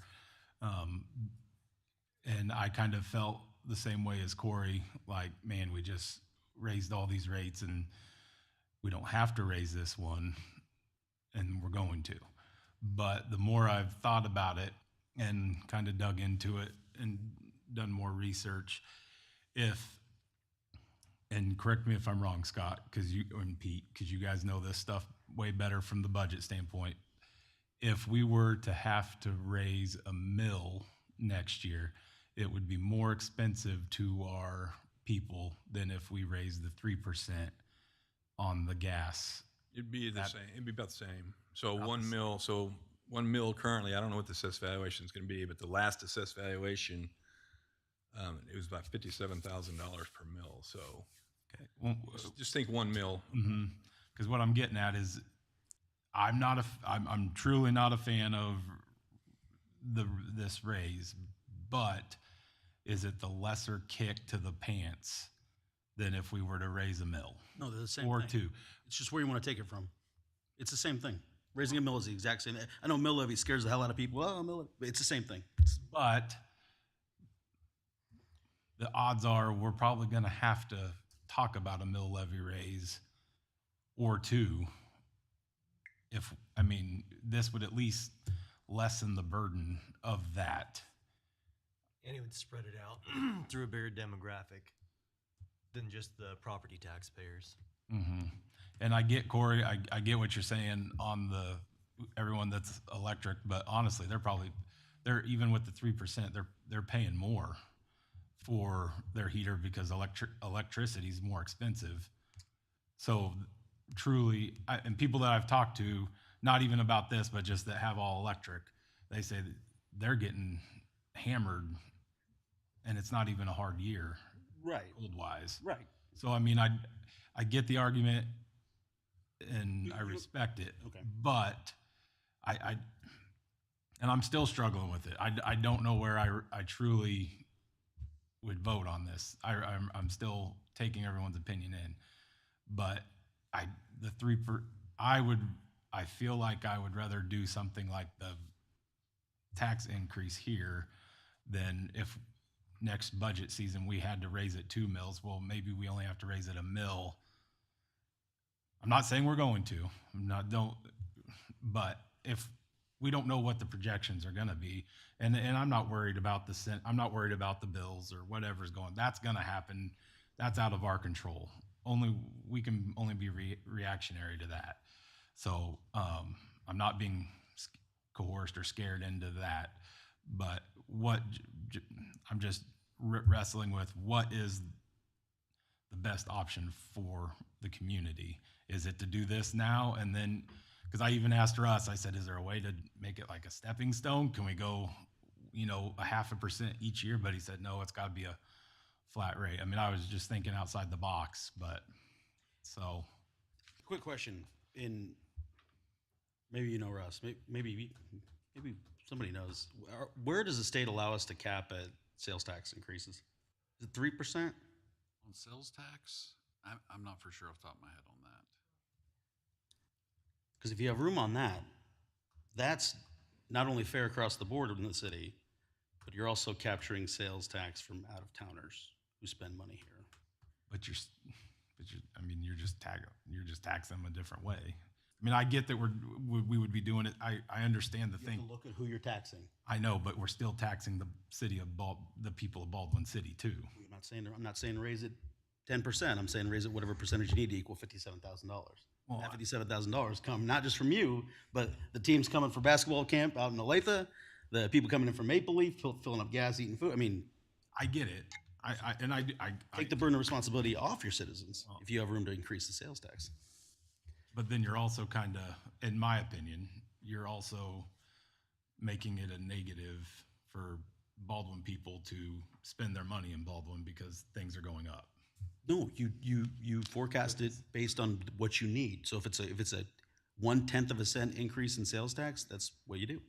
And I kind of felt the same way as Corey, like, man, we just raised all these rates and we don't have to raise this one, and we're going to. But the more I've thought about it and kind of dug into it and done more research, and correct me if I'm wrong, Scott, and Pete, because you guys know this stuff way better from the budget standpoint. If we were to have to raise a mill next year, it would be more expensive to our people than if we raised the 3% on the gas. It'd be the same. It'd be about the same. So one mill currently, I don't know what the assessed valuation is going to be, but the last assessed valuation, it was about $57,000 per mill. So Well, Just think 1 mil. because what I'm getting at is I'm truly not a fan of this raise, but is it the lesser kick to the pants than if we were to raise a mill No, they're the same or thing. two? It's just where you want to take it from. It's the same thing. Raising a mill is the exact same. I know mill levy scares the hell out of people. Oh, mill levy. But it's the same thing. But the odds are we're probably going to have to talk about a mill levy raise or two. This would at least lessen the burden of that. And it would spread it out through a bigger demographic than just the property taxpayers. And I get, Corey, I get what you're saying on everyone that's electric, but honestly, they're even with the 3%, they're paying more for their heater because electricity is more expensive. So truly, and people that I've talked to, not even about this, but just that have all electric, they say that they're getting hammered, and it's not even a hard year, Right. cold wise. Right. So I get the argument, and I respect it. Okay. But and I'm still struggling with it. I don't know where I truly would vote on this. I'm still taking everyone's opinion in, but I feel like I would rather do something like the tax increase here than if next budget season we had to raise it 2 mills. Well, maybe we only have to raise it a mill. I'm not saying we're going to. But if we don't know what the projections are going to be, and I'm not worried about I'm not worried about the bills or whatever's going. That's going to happen. That's out of our control. We can only be reactionary to that. So I'm not being coerced or scared into that. But I'm just wrestling with what is the best option for the community. Is it to do this now and then? Because I even asked Russ, I said, is there a way to make it like a stepping stone? Can we go, 0.5% each year? But he said, no, it's got to be a flat rate. I was just thinking outside the box, but so. Quick question. Maybe you know, Russ, maybe somebody knows. Where does the state allow us to cap at sales tax increases? Is it 3%? On sales tax, I'm not for sure off the top of my head on that. Because if you have room on that, that's not only fair across the board in the city, but you're also capturing sales tax from out-of-towners who spend money here. But you're just taxing them a different way. I get that we would be doing it. I understand the You thing. have to look at who you're taxing. I know, but we're still taxing the people of Baldwin City too. I'm not saying raise it 10%. I'm saying raise it whatever percentage you need to equal $57,000. Well, That $57,000 come not just from you, but the teams coming for basketball camp out in Olathe, the people coming in from Maple Leaf, filling up gas, eating food. I get it. I take the burden of responsibility off your citizens if you have room to increase the sales tax. But then you're also kind of, in my opinion, you're also making it a negative for Baldwin people to spend their money in Baldwin because things are going up. No, you forecast it based on what you need. So if it's a 1/10 of a cent increase in sales tax, that's what you do.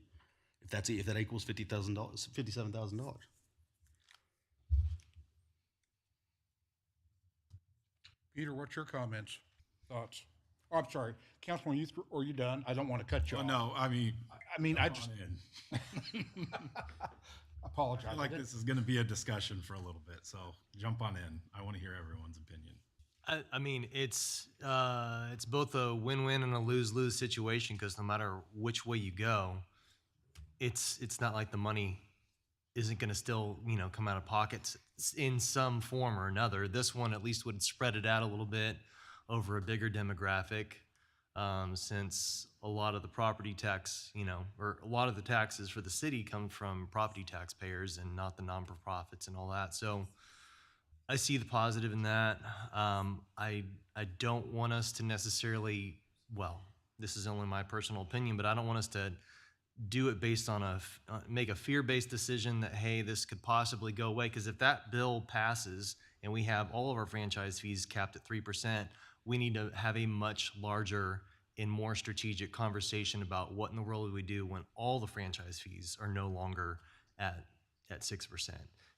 If that equals $57,000. Peter, what's your comments, thoughts? Oh, I'm sorry, Councilman, are you done? I don't want to cut you off. No, I just apologize. I feel like this is going to be a discussion for a little bit, so jump on in. I want to hear everyone's opinion. It's both a win-win and a lose-lose situation because no matter which way you go, it's not like the money isn't going to still come out of pockets in some form or another. This one at least would spread it out a little bit over a bigger demographic, since a lot of the property tax, or a lot of the taxes for the city come from property taxpayers and not the non-for-profits and all that. So I see the positive in that. I don't want us to necessarily, well, this is only my personal opinion, but I don't want us to do it based on make a fear-based decision that, hey, this could possibly go away. Because if that bill passes and we have all of our franchise fees capped at 3%, we need to have a much larger and more strategic conversation about what in the world do we do when all the franchise fees are no longer at 6%.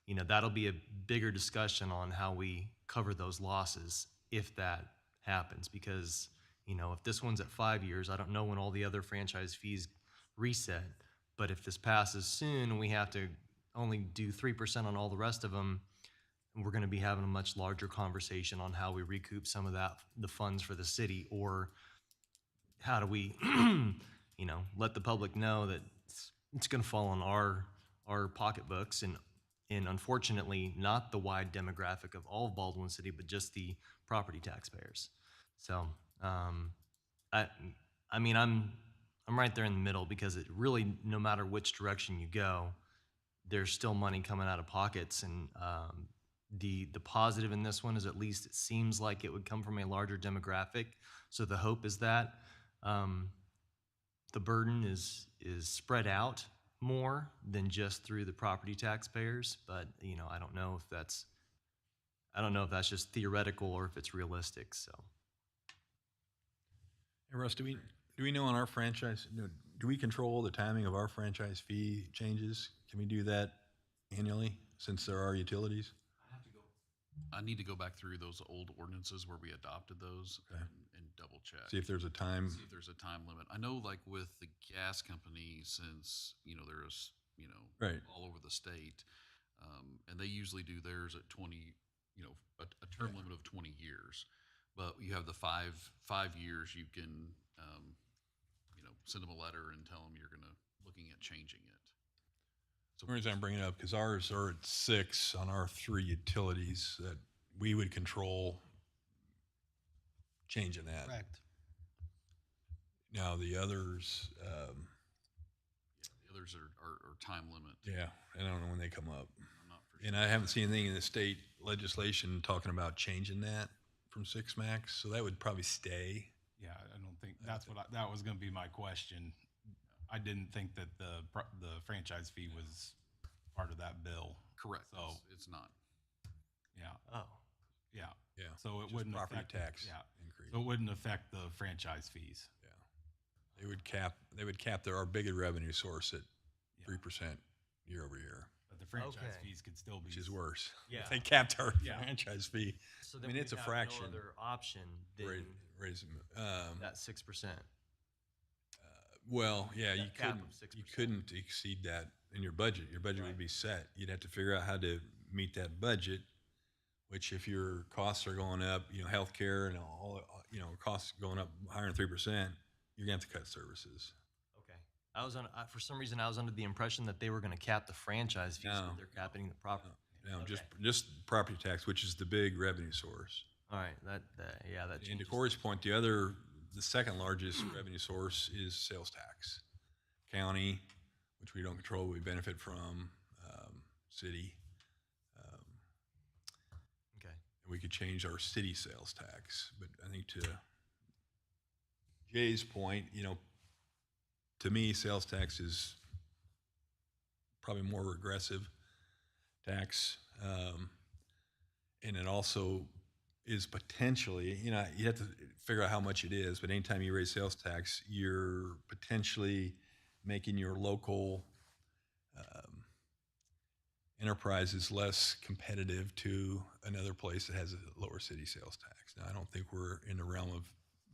You know, that'll be a bigger discussion on how we cover those losses if that happens. Because, you know, if this one's at 5 years, I don't know when all the other franchise fees reset. But if this passes soon and we have to only do 3% on all the rest of them, we're going to be having a much larger conversation on how we recoup some of that, the funds for the city, or how do we, you know, let the public know that it's going to fall on our pocketbooks, and unfortunately not the wide demographic of all of Baldwin City, but just the property taxpayers. So I mean, I'm right there in the middle, because it really, no matter which direction you go, there's still money coming out of pockets. And the positive in this one is, at least it seems like it would come from a larger demographic. So the hope is that the burden is spread out more than just through the property taxpayers. But, you know, I don't know if that's just theoretical or if it's realistic. So. Hey, Russ, do we know on our franchise, do we control the timing of our franchise fee changes? Can we do that annually, since there are utilities? I need to go back through those old ordinances where we adopted those and double check. See if there's a time. See if there's a time limit. I know, like with the gas company, since, you know, there's, you know, Right. all over the state, and they usually do theirs at 20, you know, a term limit of 20 years. But you have the five years, you can, you know, send them a letter and tell them you're looking at changing it. So the reason I'm bringing it up, because ours are at 6 on our 3 utilities, that we would control changing that. Correct. Now the others, The others are time limit. yeah, I don't know when they come up. I'm not for sure. And I haven't seen anything in the state legislation talking about changing that from 6 max, so that would probably stay. Yeah, I don't think that was going to be my question. I didn't think that the franchise fee was part of that bill. Correct. So It's not. yeah, Oh. yeah. Yeah. So it Just wouldn't property affect tax Yeah. increase. So it wouldn't affect the franchise fees. Yeah. They would cap our bigger revenue source at Yeah. 3% year over year, But the franchise Okay. fees could still be. which is worse. Yeah. If they capped our Yeah. franchise fee, So I then mean, it's a we'd have fraction. No other option than raise them. that 6%. Well, yeah, That you cap of couldn't, 6%. exceed that in your budget. Your budget Right. would be set. You'd have to figure out how to meet that budget, which if your costs are going up, you know, healthcare and all, you know, costs going up higher than 3%, you're gonna have to cut services. Okay. For some reason, I was under the impression that they were going to cap the franchise fees, No. but they're capping the property. Now, Okay. just property tax, which is the big revenue source. All right. That And to changes. Corey's point, the second largest revenue source is sales tax. County, which we don't control, we benefit from, city. Okay. We could change our city sales tax, but I think to Jay's point, you know, to me, sales tax is probably more regressive tax. And it also is potentially, you know, you have to figure out how much it is, but anytime you raise sales tax, you're potentially making your local enterprises less competitive to another place that has a lower city sales tax. Now, I don't think we're in the realm of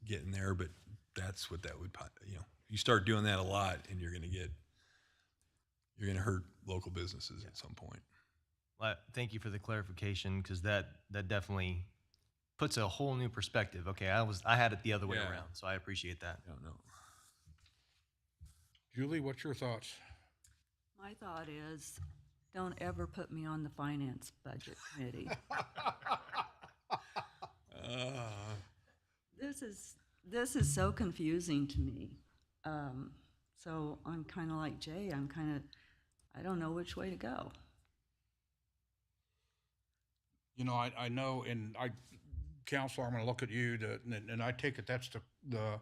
getting there, but that's what that would, you know, you start doing that a lot and you're going to hurt local businesses at some point. Well, thank you for the clarification, because that definitely puts a whole new perspective. Okay, I had it the other way Yeah. around, so I appreciate that. I don't know. Julie, what's your thoughts? My thought is, don't ever put me on the finance budget committee. This is so confusing to me. So I'm kind of like Jay. I don't know which way to go. You know, I know, and Counselor, I'm going to look at you, and I take it that's the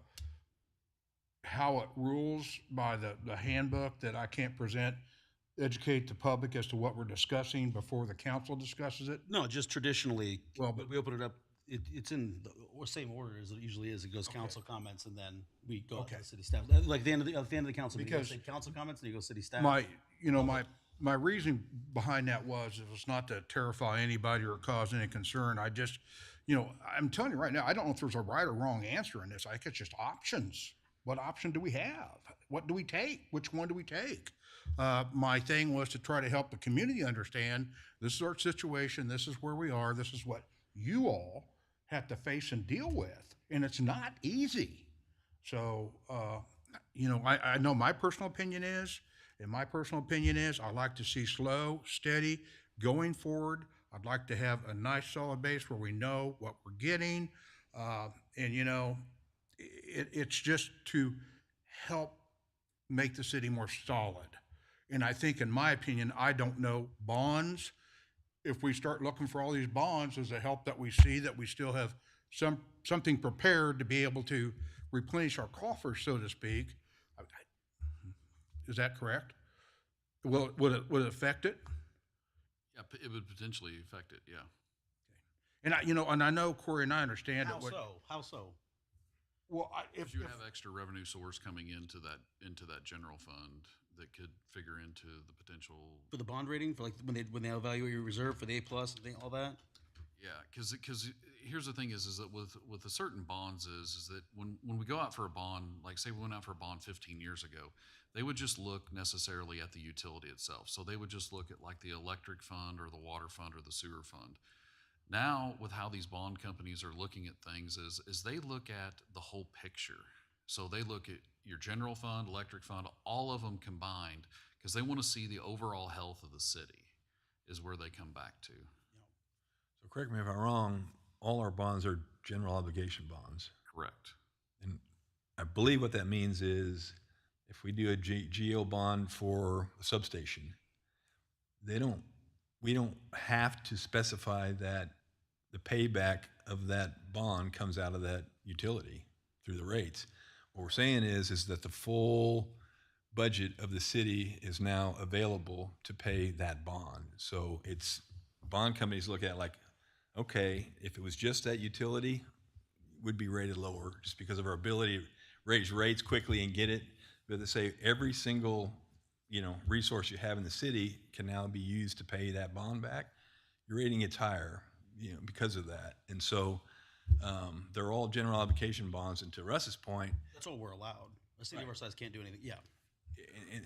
how it rules by the handbook that I can't educate the public as to what we're discussing before the council discusses it? No, just traditionally, Well, we open it up, it's in the same order as it usually is. It goes council comments and then we go up to Okay. the city staff. Like at the end of the council, meeting, you Because say council comments and you go city staff. My reason behind that was, it was not to terrify anybody or cause any concern. I just, I'm telling you right now, I don't know if there's a right or wrong answer in this. I think it's just options. What option do we have? What do we take? Which one do we take? My thing was to try to help the community understand, this is our situation, this is where we are, this is what you all have to face and deal with. And it's not easy. So, I know my personal opinion is, I'd like to see slow, steady, going forward. I'd like to have a nice solid base where we know what we're getting. It's just to help make the city more solid. And I think, in my opinion, I don't know bonds. If we start looking for all these bonds, does it help that we see that we still have something prepared to be able to replenish our coffers, so to speak? Is that correct? Would it affect it? Yeah, it would potentially affect it, yeah. And I know Corey and I understand How it. so? How so? Well, if You have extra revenue source coming into that general fund that could figure into the potential. For the bond rating, for like when they evaluate your reserve for the A+, and all that? Yeah, because here's the thing is that with the certain bonds is that when we go out for a bond, like say we went out for a bond 15 years ago, they would just look necessarily at the utility itself. So they would just look at like the electric fund or the water fund or the sewer fund. Now, with how these bond companies are looking at things is they look at the whole picture. So they look at your general fund, electric fund, all of them combined, because they want to see the overall health of the city is where they come back to. So correct me if I'm wrong, all our bonds are general obligation bonds. Correct. And I believe what that means is if we do a GO bond for a substation, we don't have to specify that the payback of that bond comes out of that utility through the rates. What we're saying is that the full budget of the city is now available to pay that bond. So it's bond companies look at like, okay, if it was just that utility, would be rated lower just because of our ability to raise rates quickly and get it. But they say every single resource you have in the city can now be used to pay that bond back. Your rating gets higher, because of that. And so they're all general obligation bonds. And to Russ's point, That's all we're allowed. A city of our size can't do anything. Yeah.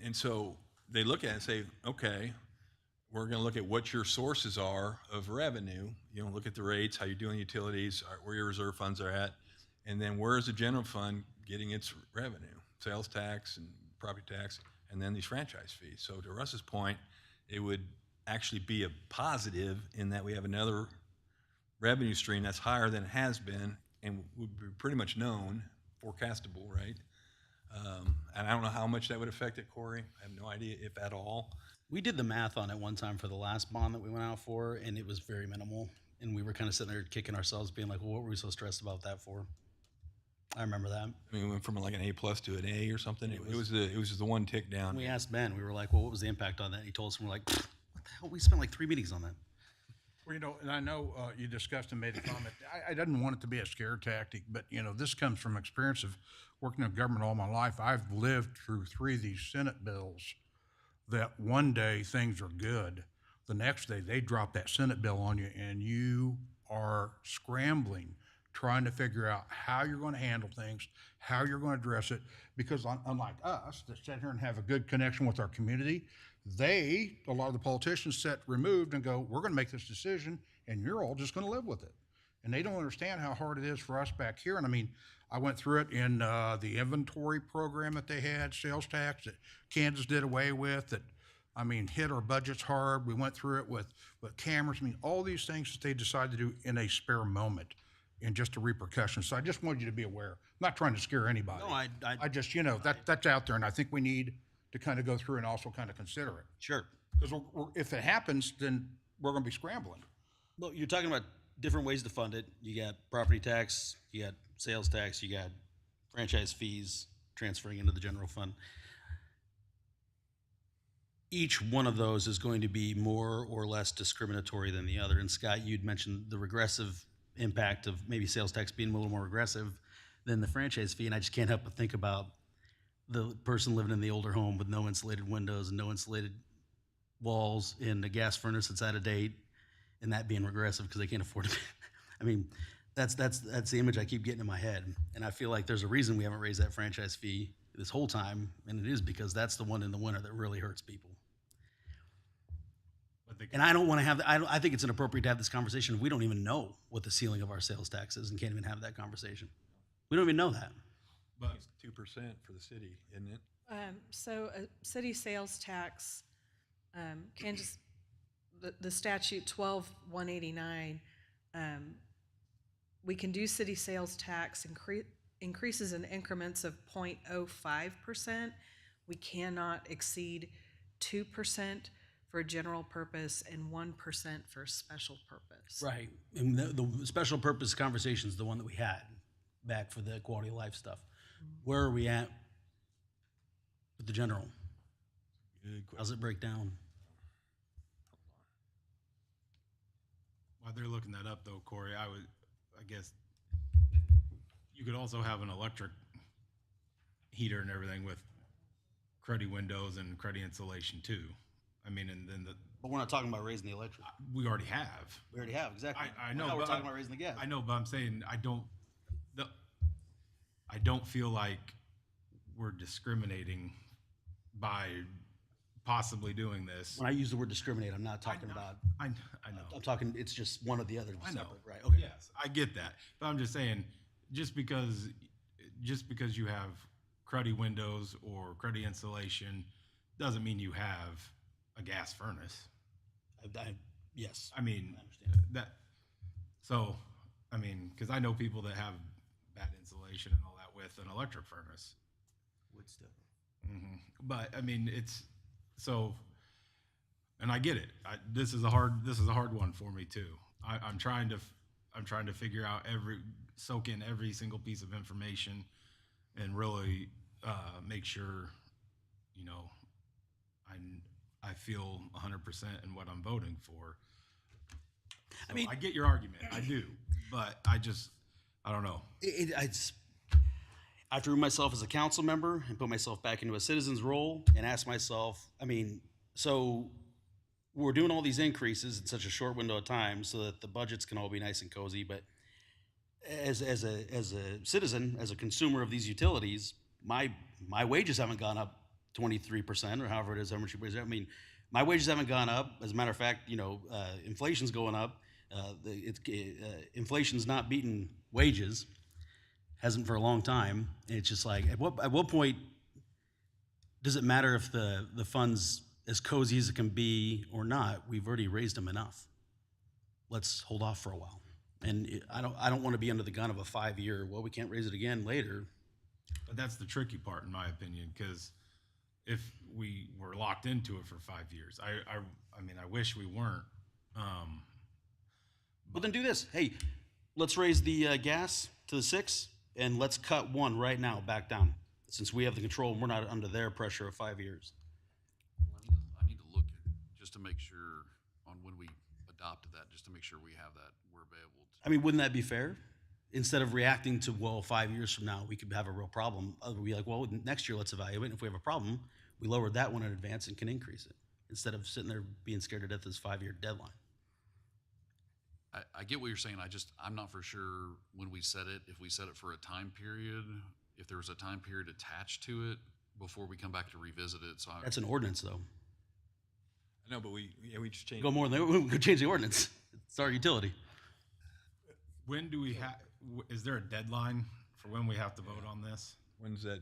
and so they look at it and say, okay, we're going to look at what your sources are of revenue. Look at the rates, how you're doing utilities, where your reserve funds are at, and then where is the general fund getting its revenue? Sales tax and property tax, and then these franchise fees. So to Russ's point, it would actually be a positive in that we have another revenue stream that's higher than it has been and would be pretty much known, forecastable, right? And I don't know how much that would affect it, Corey. I have no idea if at all. We did the math on it one time for the last bond that we went out for, and it was very minimal. And we were kind of sitting there kicking ourselves, being like, well, what were we so stressed about that for? I remember that. I mean, we went from like an A+ to an A or something. It was just the one tick down. We asked Ben, we were like, well, what was the impact on that? And he told us, and we're like, what the hell? We spent like 3 meetings on that. Well, and I know you discussed and made a comment. I didn't want it to be a scare tactic, but this comes from experience of working in government all my life. I've lived through 3 of these Senate bills that one day things are good. The next day they drop that Senate bill on you and you are scrambling, trying to figure out how you're going to handle things, how you're going to address it, because unlike us that sit here and have a good connection with our community, a lot of the politicians sit removed and go, we're going to make this decision and you're all just going to live with it. And they don't understand how hard it is for us back here. And I mean, I went through it in the inventory program that they had, sales tax that Kansas did away with, that, I mean, hit our budgets hard. We went through it with cameras. I mean, all these things that they decided to do in a spare moment and just a repercussion. So I just wanted you to be aware. I'm not trying to scare anybody. No, I just, that's out there. And I think we need to kind of go through and also kind of consider it. Sure. Because if it happens, then we're going to be scrambling. Well, you're talking about different ways to fund it. You got property tax, you got sales tax, you got franchise fees. transferring into the general fund. Each one of those is going to be more or less discriminatory than the other. And Scott, you'd mentioned the regressive impact of maybe sales tax being a little more aggressive than the franchise fee. And I just can't help but think about the person living in the older home with no insulated windows and no insulated walls in a gas furnace that's out of date, and that being regressive because they can't afford it. I mean, that's the image I keep getting in my head. And I feel like there's a reason we haven't raised that franchise fee this whole time, and it is because that's the one in the winter that really hurts people. And I don't want to have, I think it's inappropriate to have this conversation if we don't even know what the ceiling of our sales tax is and can't even have that conversation. We don't even know that. But it's 2% for the city, isn't it? So a city sales tax, Kansas, the statute 12-189, we can do city sales tax increases in increments of 0.05%. We cannot exceed 2% for general purpose and 1% for special purpose. Right. And the special purpose conversation is the one that we had back for the quality of life stuff. Where are we at with the general? How's it break down? While they're looking that up though, Corey, I guess you could also have an electric heater and everything with cruddy windows and cruddy insulation too. I mean, and then But we're not talking about raising the electric. we already have. We already have, exactly. I know. Now we're but talking about raising the gas. I know, but I'm saying I don't feel like we're discriminating by possibly doing this. When I use the word discriminate, I'm not talking about. I know. I'm talking. It's just one or the other. I know. Separate, right? Okay. Yes, I get that. But I'm just saying, just because you have cruddy windows or cruddy insulation doesn't mean you have a gas furnace. Yes. I mean, I understand. that. So, I mean, because I know people that have bad insulation and all that with an electric furnace. Wood stuff. But I mean, it's so, and I get it. This is a hard one for me too. I'm trying to figure out soak in every single piece of information, and really make sure, I feel 100% in what I'm voting for. So I mean, I get your argument. I do, but I don't know. I have to remove myself as a council member and put myself back into a citizen's role and ask myself, I mean, so we're doing all these increases in such a short window of time so that the budgets can all be nice and cozy, but as a citizen, as a consumer of these utilities, my wages haven't gone up 23% or however it is, how much you raise. I mean, my wages haven't gone up. As a matter of fact, inflation's going up. Inflation's not beating wages. Hasn't for a long time. And it's just like, at what point does it matter if the fund's as cozy as it can be or not? We've already raised them enough. Let's hold off for a while. And I don't want to be under the gun of a 5-year, well, we can't raise it again later. But that's the tricky part, in my opinion, because if we were locked into it for 5 years, I mean, I wish we weren't. Well, then do this. Hey, let's raise the gas to the 6, and let's cut 1 right now back down, since we have the control and we're not under their pressure of 5 years. I need to look at, just to make sure on when we adopted that, just to make sure we have that, we're available. I mean, wouldn't that be fair? Instead of reacting to, well, 5 years from now, we could have a real problem. We'd be like, well, next year, let's evaluate. And if we have a problem, we lowered that one in advance and can increase it instead of sitting there being scared to death of this 5-year deadline. I get what you're saying. I'm not for sure when we set it, if we set it for a time period, if there was a time period attached to it before we come back to revisit it. So That's an ordinance, though. I know, but we just changed. Go more than we could change the ordinance. It's our utility. When do we have, is there a deadline for when we have to vote on this? When does that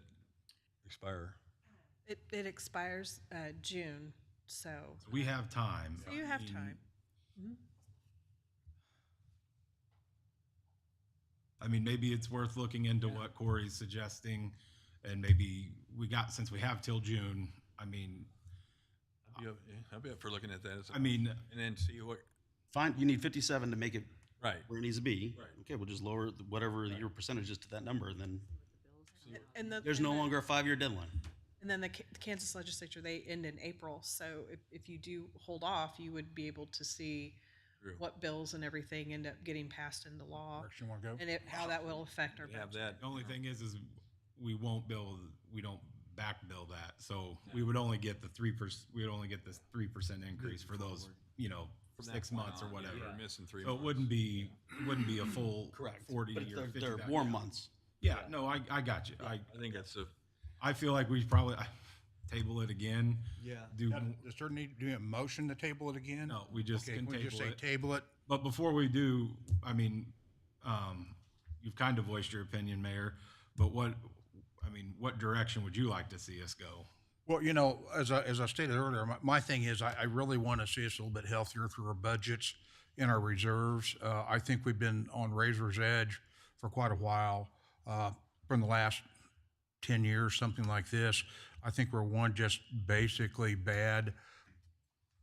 expire? It expires June, so. We have time. So you have I mean, time. I mean, maybe it's worth looking into what Corey's suggesting, and maybe since we have till June, I mean. I'll be up for looking at that. And then see what. Fine, you need 57 to make it right where it needs to be. Right. Okay, we'll just lower whatever your percentage is to that number, and then. See And the, There's and no the- longer a 5-year deadline. And then the Kansas legislature, they end in April. So if you do hold off, you would be able to see True. what bills and everything end up getting passed into law. Direction you want to go? And how that will affect our We have budget. that. The only thing is we don't back bill that. So we would only get the 3%, we would only get this 3% increase for those, From that 6 point months or on, yeah, whatever. we're missing 3 So months. it wouldn't be a full Correct. 40 But or they're, 50. they're back warm down. months. Yeah, no, I got you. I think that's I feel like we probably table it again. Yeah. Do Does there need to be a motion to table it again? no, we just Okay, can can we just say table it. table it? But before we do, I mean, you've kind of voiced your opinion, Mayor. But what direction would you like to see us go? Well, as I stated earlier, my thing is I really want to see us a little bit healthier through our budgets and our reserves. I think we've been on razor's edge for quite a while, from the last 10 years, something like this. I think we're one just basically bad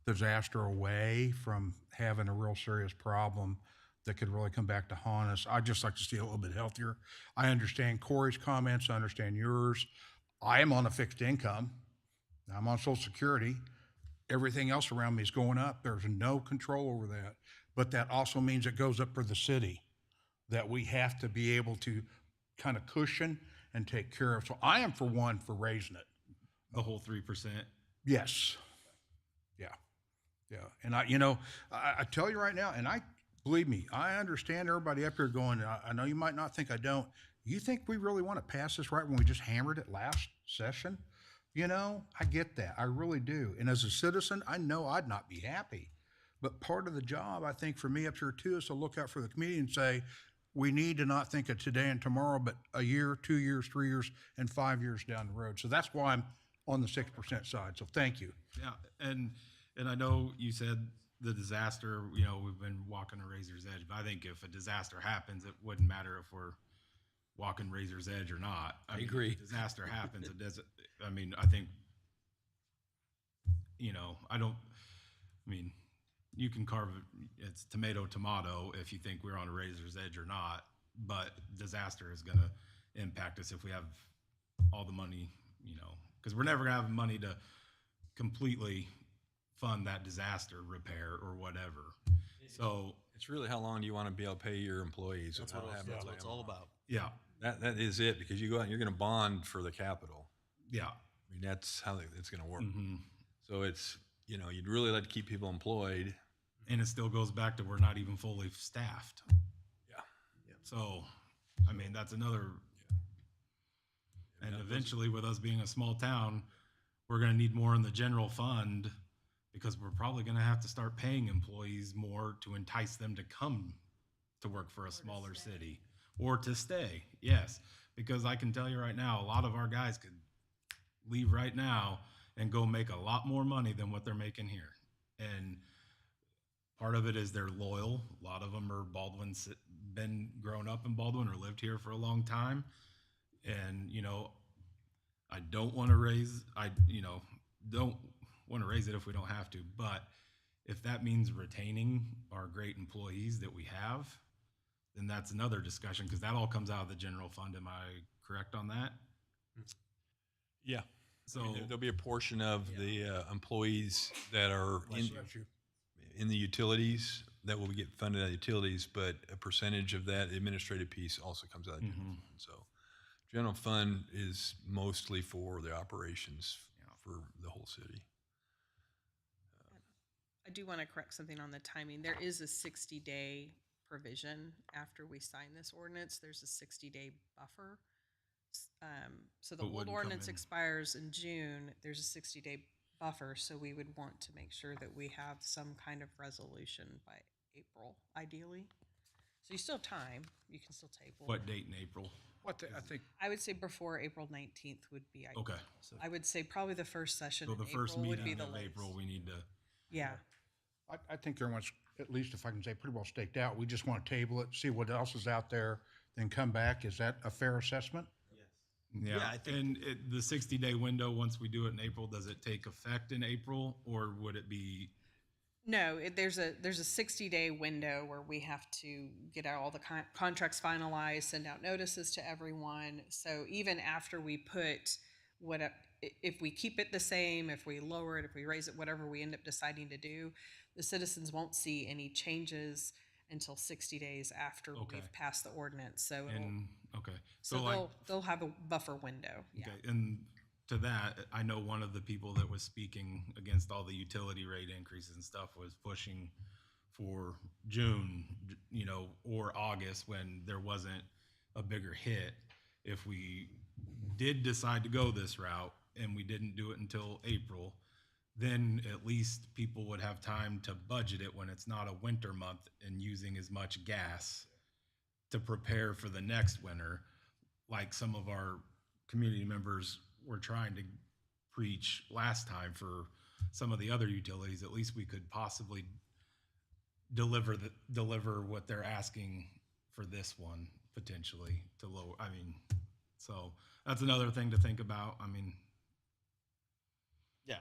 disaster away from having a real serious problem that could really come back to haunt us. I'd just like to see a little bit healthier. I understand Corey's comments. I understand yours. I am on a fixed income. I'm on Social Security. Everything else around me is going up. There's no control over that. But that also means it goes up for the city, that we have to be able to kind of cushion and take care of. So I am for raising it. The whole 3%? Yes. Yeah. Yeah. And I tell you right now, and believe me, I understand everybody up here going, I know you might not think I don't. You think we really want to pass this right when we just hammered it last session? I get that. I really do. And as a citizen, I know I'd not be happy. But part of the job, I think, for me up here too, is to look out for the community and say, we need to not think of today and tomorrow, but a year, 2 years, 3 years, and 5 years down the road. So that's why I'm on the 6% side. So thank you. Yeah, and I know you said the disaster, we've been walking a razor's edge, but I think if a disaster happens, it wouldn't matter if we're walking razor's edge or not. I mean, agree. If a disaster happens, it doesn't, I think, you can carve it, it's tomato, if you think we're on a razor's edge or not, but disaster is gonna impact us if we have all the money, because we're never gonna have money to completely fund that disaster repair or whatever. So, It's really how long do you want to be able to pay your employees? That's without what having to that's lay what it's them all off? about. yeah, That is it, because you go out and you're going to bond for the capital. yeah. I mean, that's how it's going to work. Mhm. So it's, you'd really like to keep people employed. And it still goes back to we're not even fully staffed. Yeah. So, that's another, and eventually with us being a small town, we're gonna need more in the general fund because we're probably gonna have to start paying employees more to entice them to come to work for a smaller city or to stay. Yes, because I can tell you right now, a lot of our guys could leave right now and go make a lot more money than what they're making here. And part of it is they're loyal. A lot of them are been grown up in Baldwin or lived here for a long time. And, I don't want to raise, don't want to raise it if we don't have to. But if that means retaining our great employees that we have, then that's another discussion because that all comes out of the general fund. Am I correct on that? Yeah. So There'll be a portion of the employees that are Bless you. in the utilities that will get funded out of utilities, but a percentage of that administrative piece also comes out of general fund. So general fund is mostly for the operations for the whole city. I do want to correct something on the timing. There is a 60-day provision after we sign this ordinance. There's a 60-day buffer. So the But old wouldn't come ordinance in. expires in June. There's a 60-day buffer, so we would want to make sure that we have some kind of resolution by April, ideally. So you still have time. You can still table. what date in April? I think I would say before April 19th would be ideal. Okay. I would say probably the first session So in the first April would be meeting the of latest. April, we need to, Yeah. I think everyone's, at least if I can say, pretty well staked out. We just want to table it, see what else is out there, then come back. Is that a fair assessment? yeah. I think- And the 60-day window, once we do it in April, does it take effect in April or would it be No, there's a 60-day window where we have to get out all the contracts finalized, send out notices to everyone. So even after we put if we keep it the same, if we lower it, if we raise it, whatever we end up deciding to do, the citizens won't see any changes until 60 days after Okay. we've passed the ordinance. So And, okay. so So like, they'll have a buffer window. Yeah. okay, and to that, I know one of the people that was speaking against all the utility rate increases and stuff was pushing for June, you know, or August when there wasn't a bigger hit. If we did decide to go this route and we didn't do it until April, then at least people would have time to budget it when it's not a winter month and using as much gas to prepare for the next winter, like some of our community members were trying to preach last time for some of the other utilities. At least we could possibly deliver what they're asking for this one potentially to lower. I mean, so that's another thing to think about. I mean, Yeah.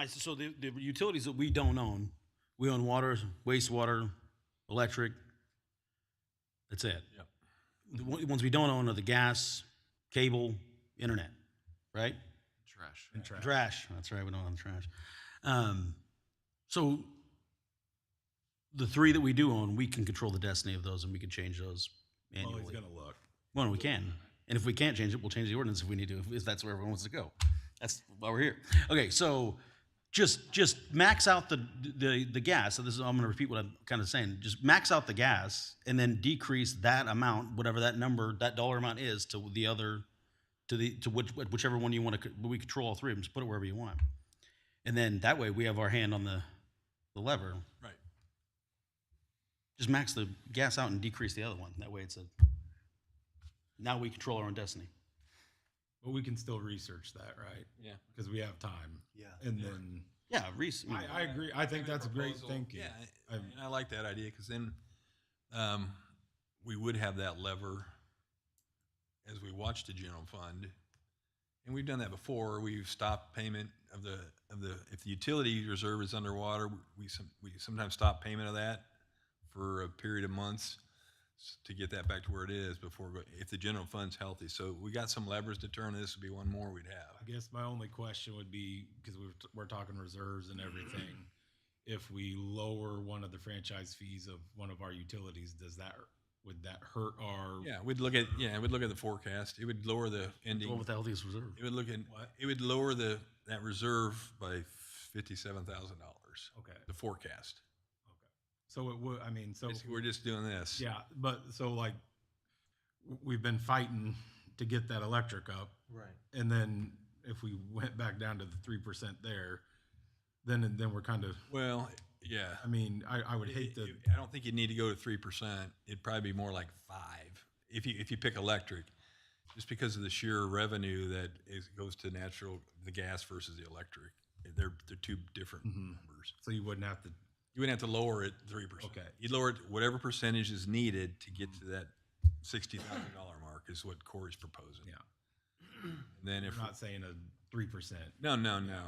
So the utilities that we don't own, we own water, wastewater, electric. That's it. Yep. The ones we don't own are the gas, cable, internet, right? Trash. and trash. Trash. That's right. We don't own trash. So the three that we do own, we can control the destiny of those, and we can change those Well, annually. he's gonna look. Well, we can. And if we can't change it, we'll change the ordinance if we need to, if that's where everyone wants to go. That's why we're here. Okay, so just max out the gas. So this is, I'm gonna repeat what I'm kind of saying. Just max out the gas and then decrease that amount, whatever that number, that dollar amount is, to the other, whichever one you want to, we control all three of them, just put it wherever you want. And then that way we have our hand on the lever. Right. Just max the gas out and decrease the other one. That way now we control our own destiny. But we can still research that, right? Yeah. Because we have time. Yeah. And then, Yeah, I agree. I think that's a great Proposal. thinking. Yeah, I'm- and I like that idea because then we would have that lever as we watch the general fund, and we've done that before. We've stopped payment of the if the utility reserve is underwater, we sometimes stop payment of that for a period of months to get that back to where it is if the general fund's healthy. So we got some levers to turn. This would be one more we'd have. I guess my only question would be, because we're talking reserves and everything, if we lower one of the franchise fees of one of our utilities, would that hurt our? Yeah, we'd look at the forecast. It would lower the ending. Go with the healthiest reserve. It would look at What? it would lower that reserve by $57,000. Okay. The forecast. Okay. So it would, I mean, so. Basically, we're just doing this. Yeah, but so like, we've been fighting to get that electric up. Right. And then if we went back down to the 3% there, then we're kind of, Well, yeah. I mean, I would hate to. I don't think you'd need to go to 3%. It'd probably be more like 5 if you pick electric, just because of the sheer revenue that goes to the gas versus the electric. They're two different numbers. So you wouldn't have to. You wouldn't have to lower it 3%. Okay. You'd lower it whatever percentage is needed to get to that $60,000 mark is what Corey's proposing. Yeah. And then if We're not saying a 3%. no,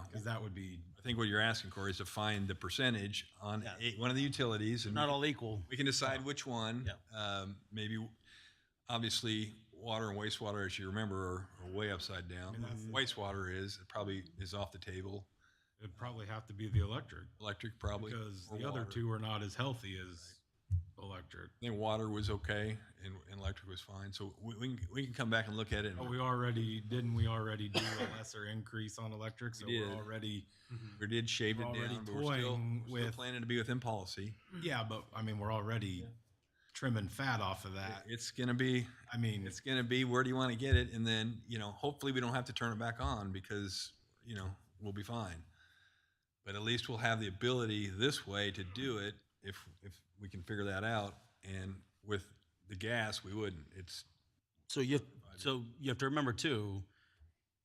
Because that would be. I think what you're asking, Corey, is to find the percentage on one of the utilities, and Not all equal. we can decide which one. Maybe, obviously, water and wastewater, as you remember, are way upside down. Wastewater it probably is off the table. It'd probably have to be the electric. Electric probably, Because or the other water. two are not as healthy as electric. I think water was okay and electric was fine. So we can come back and look at it. But And didn't we already do a lesser increase on electric? So We we're did. already, we did shave it We're already down, but we're still with- planning to be within policy. yeah, but I mean, we're already trimming fat off of that. It's gonna be. I mean, It's going to be, where do you want to get it? And then, hopefully we don't have to turn it back on because, we'll be fine. But at least we'll have the ability this way to do it if we can figure that out. And with the gas, we wouldn't. So you have to remember too,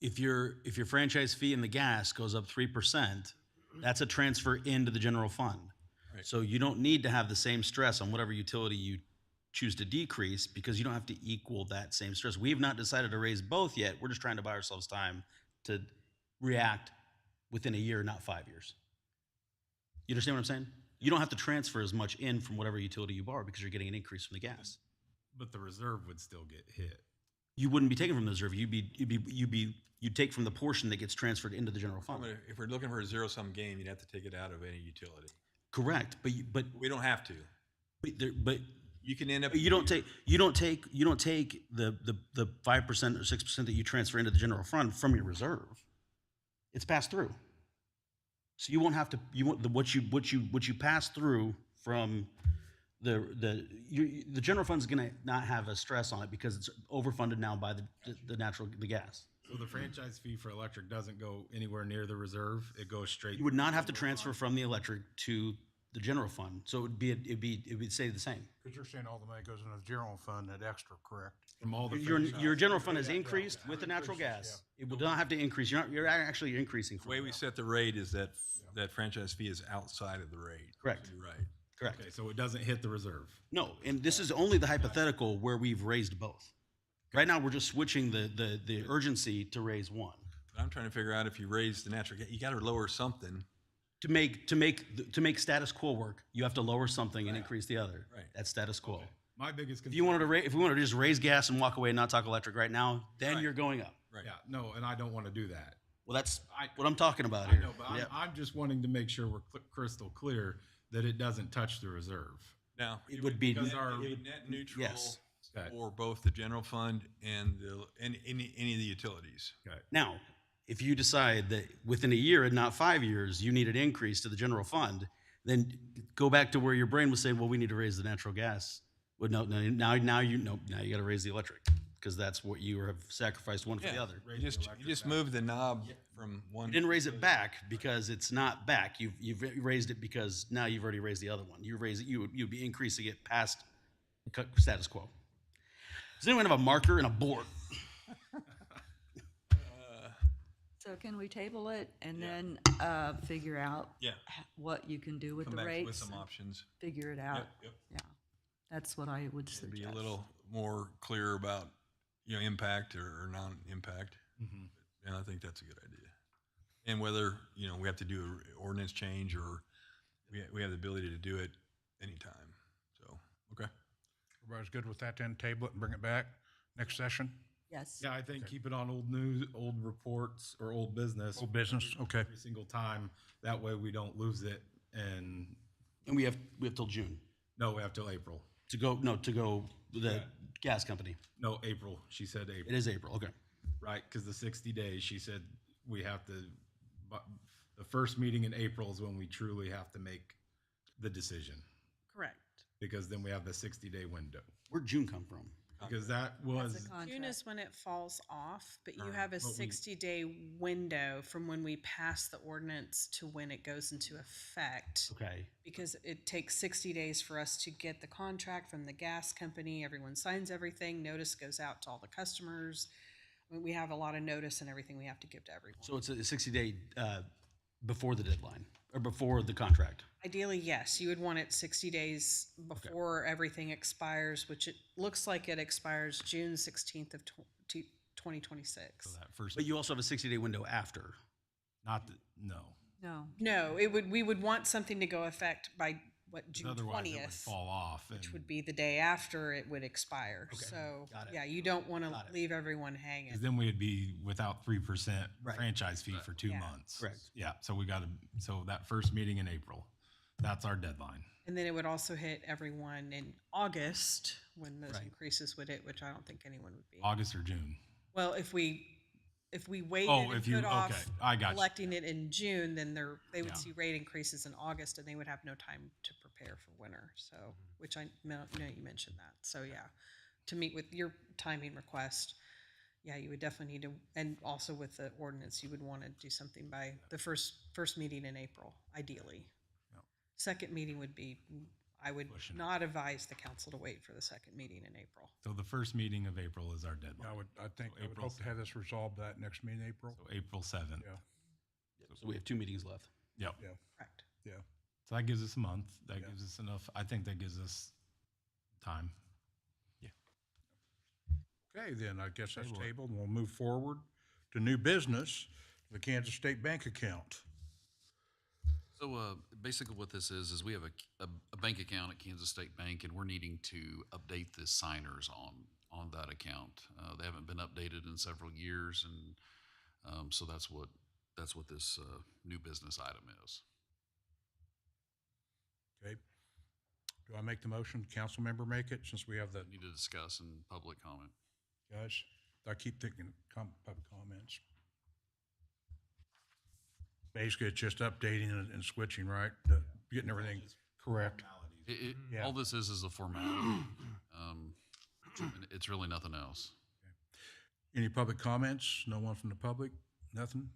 if your franchise fee in the gas goes up 3%, that's a transfer into the general fund. Right. So you don't need to have the same stress on whatever utility you choose to decrease, because you don't have to equal that same stress. We have not decided to raise both yet. We're just trying to buy ourselves time to react within a year, not 5 years. You understand what I'm saying? you don't have to transfer as much in from whatever utility you borrow because you're getting an increase from the gas. But the reserve would still get hit. You wouldn't be taking from the reserve. You'd take from the portion that gets transferred into the general fund. If we're looking for a zero-sum game, you'd have to take it out of any utility. Correct, but We don't have to. but You can end up. you don't take the 5% or 6% that you transfer into the general fund from your reserve. It's passed through. So you won't have to. You want what you pass through from the general fund is going to not have a stress on it because it's overfunded now by the gas. So the franchise fee for electric doesn't go anywhere near the reserve. It goes straight. You would not have to transfer from the electric to the general fund, so it would stay the same. Because you're saying all the money goes into the general fund, that extra, correct? From all the Your general fund has increased with the natural gas. It will not have to increase. You're actually increasing. The way we set the rate is that franchise fee is outside of the rate. Correct. You're right. Correct. Okay, so it doesn't hit the reserve. No, and this is only the hypothetical where we've raised both. Right now, we're just switching the urgency to raise one. But I'm trying to figure out if you raise the natural gas, you got to lower something. To make status quo work, you have to lower something and increase the other. Right. That's status quo. My biggest concern. If we wanted to just raise gas and walk away and not talk electric right now, then you're going up. Right. Yeah, no, and I don't want to do that. Well, that's what I'm talking about I here. know, but I'm just wanting to make sure we're crystal clear that it doesn't touch the reserve. Now, It would be Because it our- would net neutral Yes. Okay. for both the general fund and any of the utilities. Okay. now. If you decide that within a year and not 5 years, you need an increase to the general fund, then go back to where your brain was saying, well, we need to raise the natural gas. Well, no, now you got to raise the electric because that's what you have sacrificed one for the other. You just move the knob from one. You didn't raise it back because it's not back. You've raised it because now you've already raised the other one. You raise it, you'd be increasing it past status quo. Does anyone have a marker and a board? So can we table it and then figure out Yeah. what you can do with Come the back rates? with some and options. Figure it out. Yep. Yeah, that's what I would Be suggest. a little more clear about, impact or non-impact. And I think that's a good idea. And whether, we have to do an ordinance change or we have the ability to do it anytime. So, okay. Everybody's good with that then? Table it and bring it back next session? Yes. Yeah, I think keep it on old news, old reports, or old business. Old business, okay. Every single time. That way we don't lose it. And And we have till June no, we have till April. to go with the gas company. No, April. She said April. It is April. Okay. Right, because the 60 days, she said we have to, but the first meeting in April is when we truly have to make the decision, Correct. because then we have the 60-day window. Where'd June come from? Because that was, That's a June contract. is when it falls off, but you Alright, have a but we- 60-day window from when we pass the ordinance to when it goes into effect. Okay. Because it takes 60 days for us to get the contract from the gas company, everyone signs everything, notice goes out to all the customers. We have a lot of notice and everything we have to give to everyone. So it's a 60-day before the deadline or before the contract. Ideally, yes, you would want it 60 days before everything expires, which it looks like it expires June 16th of 2026. so that first, But you also have a 60-day window after. not, the, no. No. No, we would want something to go effect by June Otherwise it would 20th, fall off. which and- would be the day after it would expire. Okay, So, got it. yeah, you don't want to Got it. leave everyone hanging. Because then we'd be without 3% Right. franchise fee for 2 Yeah. months. Correct. Yeah, so we got to, so that first meeting in April, that's our deadline. And then it would also hit everyone in August when those Right. increases would hit, which I don't think anyone would be. August or June? Well, if we waited Oh, and if you, put okay, off I got you. collecting it in June, then they would Yeah. see rate increases in August and they would have no time to prepare for winter. So, which I know you mentioned that. So yeah, to meet with your timing request, yeah, you would definitely need to, and also with the ordinance, you would want to do something by the first meeting in April, ideally. Yep. Second meeting would be, I would Pushing it. not advise the council to wait for the second meeting in April. So the first meeting of April is our deadline. I would April hope to have this resolved that next meeting in April. So April 7th. Yeah. So we have 2 meetings left. Yep. Yeah. Correct. Yeah. So that gives us a month. That Yeah. gives us enough. I think that gives us time. Okay, then I guess that's Table it. tabled. We'll move forward to new business, the Kansas State Bank account. So basically what this is we have a bank account at Kansas State Bank, and we're needing to update the signers on that account. They haven't been updated in several years, and so that's what this new business item is. Okay. Do I make the motion? Council member make it, since we have the, Need to discuss in public comment. guys? I keep thinking public comments. Basically, it's just updating and switching, right? Getting everything correct. Yeah. All this is a formality. It's really nothing else. Any public comments? No one from the public? Nothing?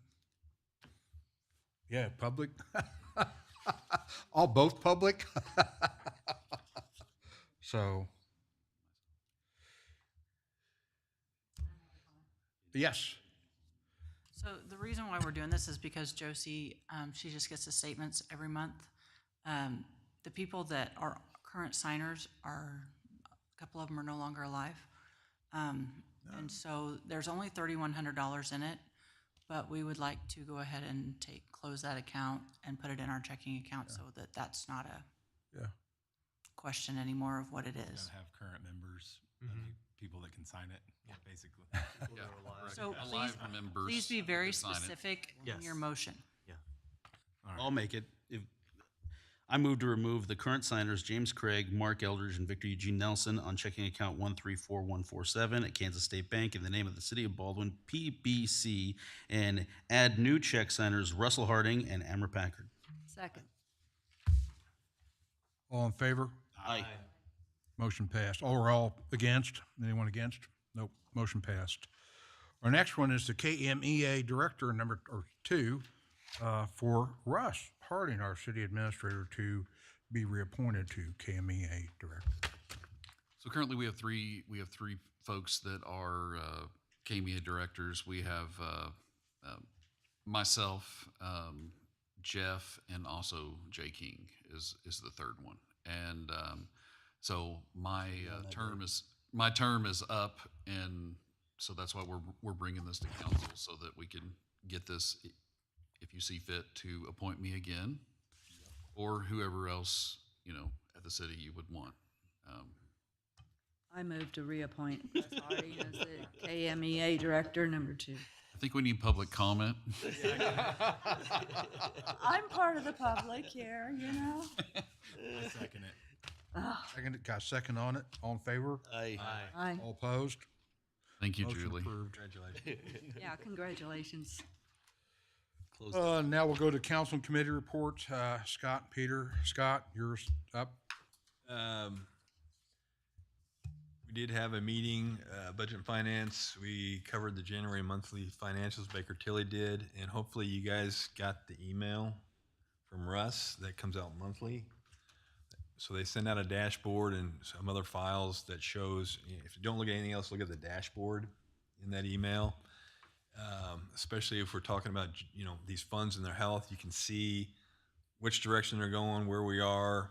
Yeah, public? All both public? So. Yes. So the reason why we're doing this is because Josie, she just gets the statements every month. The people that are current signers are, a couple of them are no longer alive. And so there's only $3,100 in it, but we would like to go ahead and close that account and put it in our checking account so that that's not a question anymore of what it Gotta is. have current members, people that can sign it, basically. Yeah, correct. So Alive members please be very can sign it. specific in Yes. your motion. I'll make it. I move to remove the current signers, James Craig, Mark Eldridge, and Victor Eugene Nelson on checking account 134147 at Kansas State Bank in the name of the City of Baldwin, PBC, and add new check signers Russell Harding and Amber Packard. Second. All in favor? Aye. Motion passed. Or all against? Anyone against? Nope, motion passed. Our next one is the KMEA Director, number 2, for Russ Harding, our city administrator, to be reappointed to KMEA Director. So currently we have three folks that are KMEA directors. We have myself, Jeff, and also Jay King is the third one. And so my term is up, and so that's why we're bringing this to council so that we can get this, if you see fit, to appoint me again, or whoever else at the city you would want. I move to reappoint Russ Harding as the KMEA Director, number 2. I think we need public comment. I'm part of the public here, you know? I second it. Second, got a second on it? All in favor? Aye. Aye. All opposed? Thank you, Motion Julie. approved. Congratulations. Yeah, congratulations. Now we'll go to council and committee reports. Scott, Peter. Scott, yours up. We did have a meeting, Budget and Finance. We covered the January monthly financials, Baker Tilly did, and hopefully you guys got the email from Russ that comes out monthly. So they send out a dashboard and some other files that shows, if you don't look at anything else, look at the dashboard in that email. Especially if we're talking about, these funds and their health, you can see which direction they're going, where we are.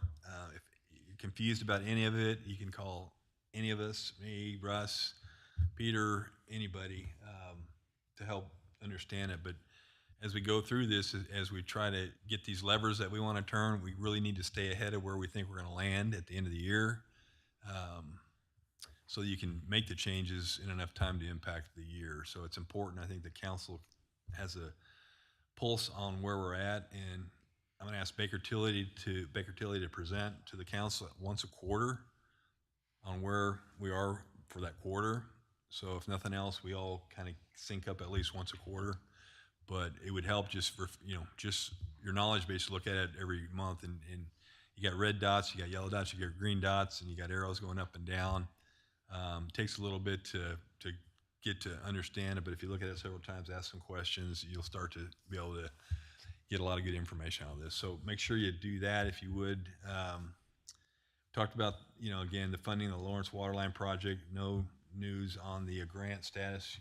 If you're confused about any of it, you can call any of us, me, Russ, Peter, anybody, to help understand it. But as we go through this, as we try to get these levers that we want to turn, we really need to stay ahead of where we think we're going to land at the end of the year, so you can make the changes in enough time to impact the year. So it's important. I think the council has a pulse on where we're at, and I'm going to ask Baker Tilly to present to the council once a quarter on where we are for that quarter. So if nothing else, we all kind of sync up at least once a quarter. But it would help just for, just your knowledge base to look at it every month. And you got red dots, you got yellow dots, you got green dots, and you got arrows going up and down. Takes a little bit to get to understand it, but if you look at it several times, ask some questions, you'll start to be able to get a lot of good information out of this. So make sure you do that if you would. Talked about, again, the funding of the Lawrence Waterline project. No news on the grant status,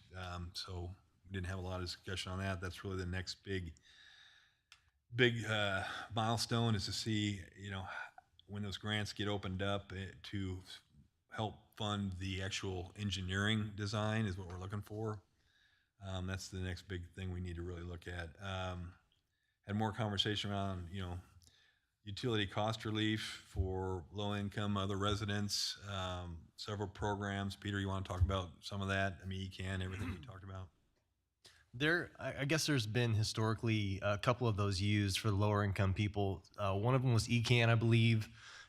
so we didn't have a lot of discussion on that. That's really the next big milestone, is to see, when those grants get opened up to help fund the actual engineering design is what we're looking for. That's the next big thing we need to really look at. had more conversation around, utility cost relief for low-income other residents, several programs. Peter, you want to talk about some of that? I mean, ECAN, everything we talked about. I guess there's been historically a couple of those used for the lower income people. One of them was ECAN, I believe,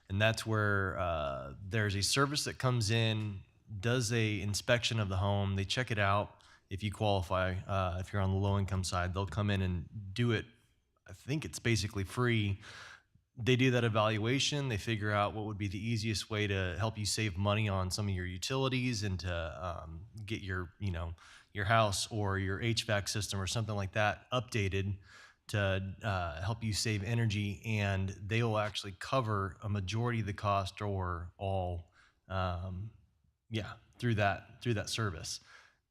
and that's where there's a service that comes in, does a inspection of the home. They check it out. If you qualify, if you're on the low income side, they'll come in and do it. I think it's basically free. They do that evaluation. They figure out what would be the easiest way to help you save money on some of your utilities and to get your house or your HVAC system or something like that updated to help you save energy. And they will actually cover a majority of the cost or all, through that service.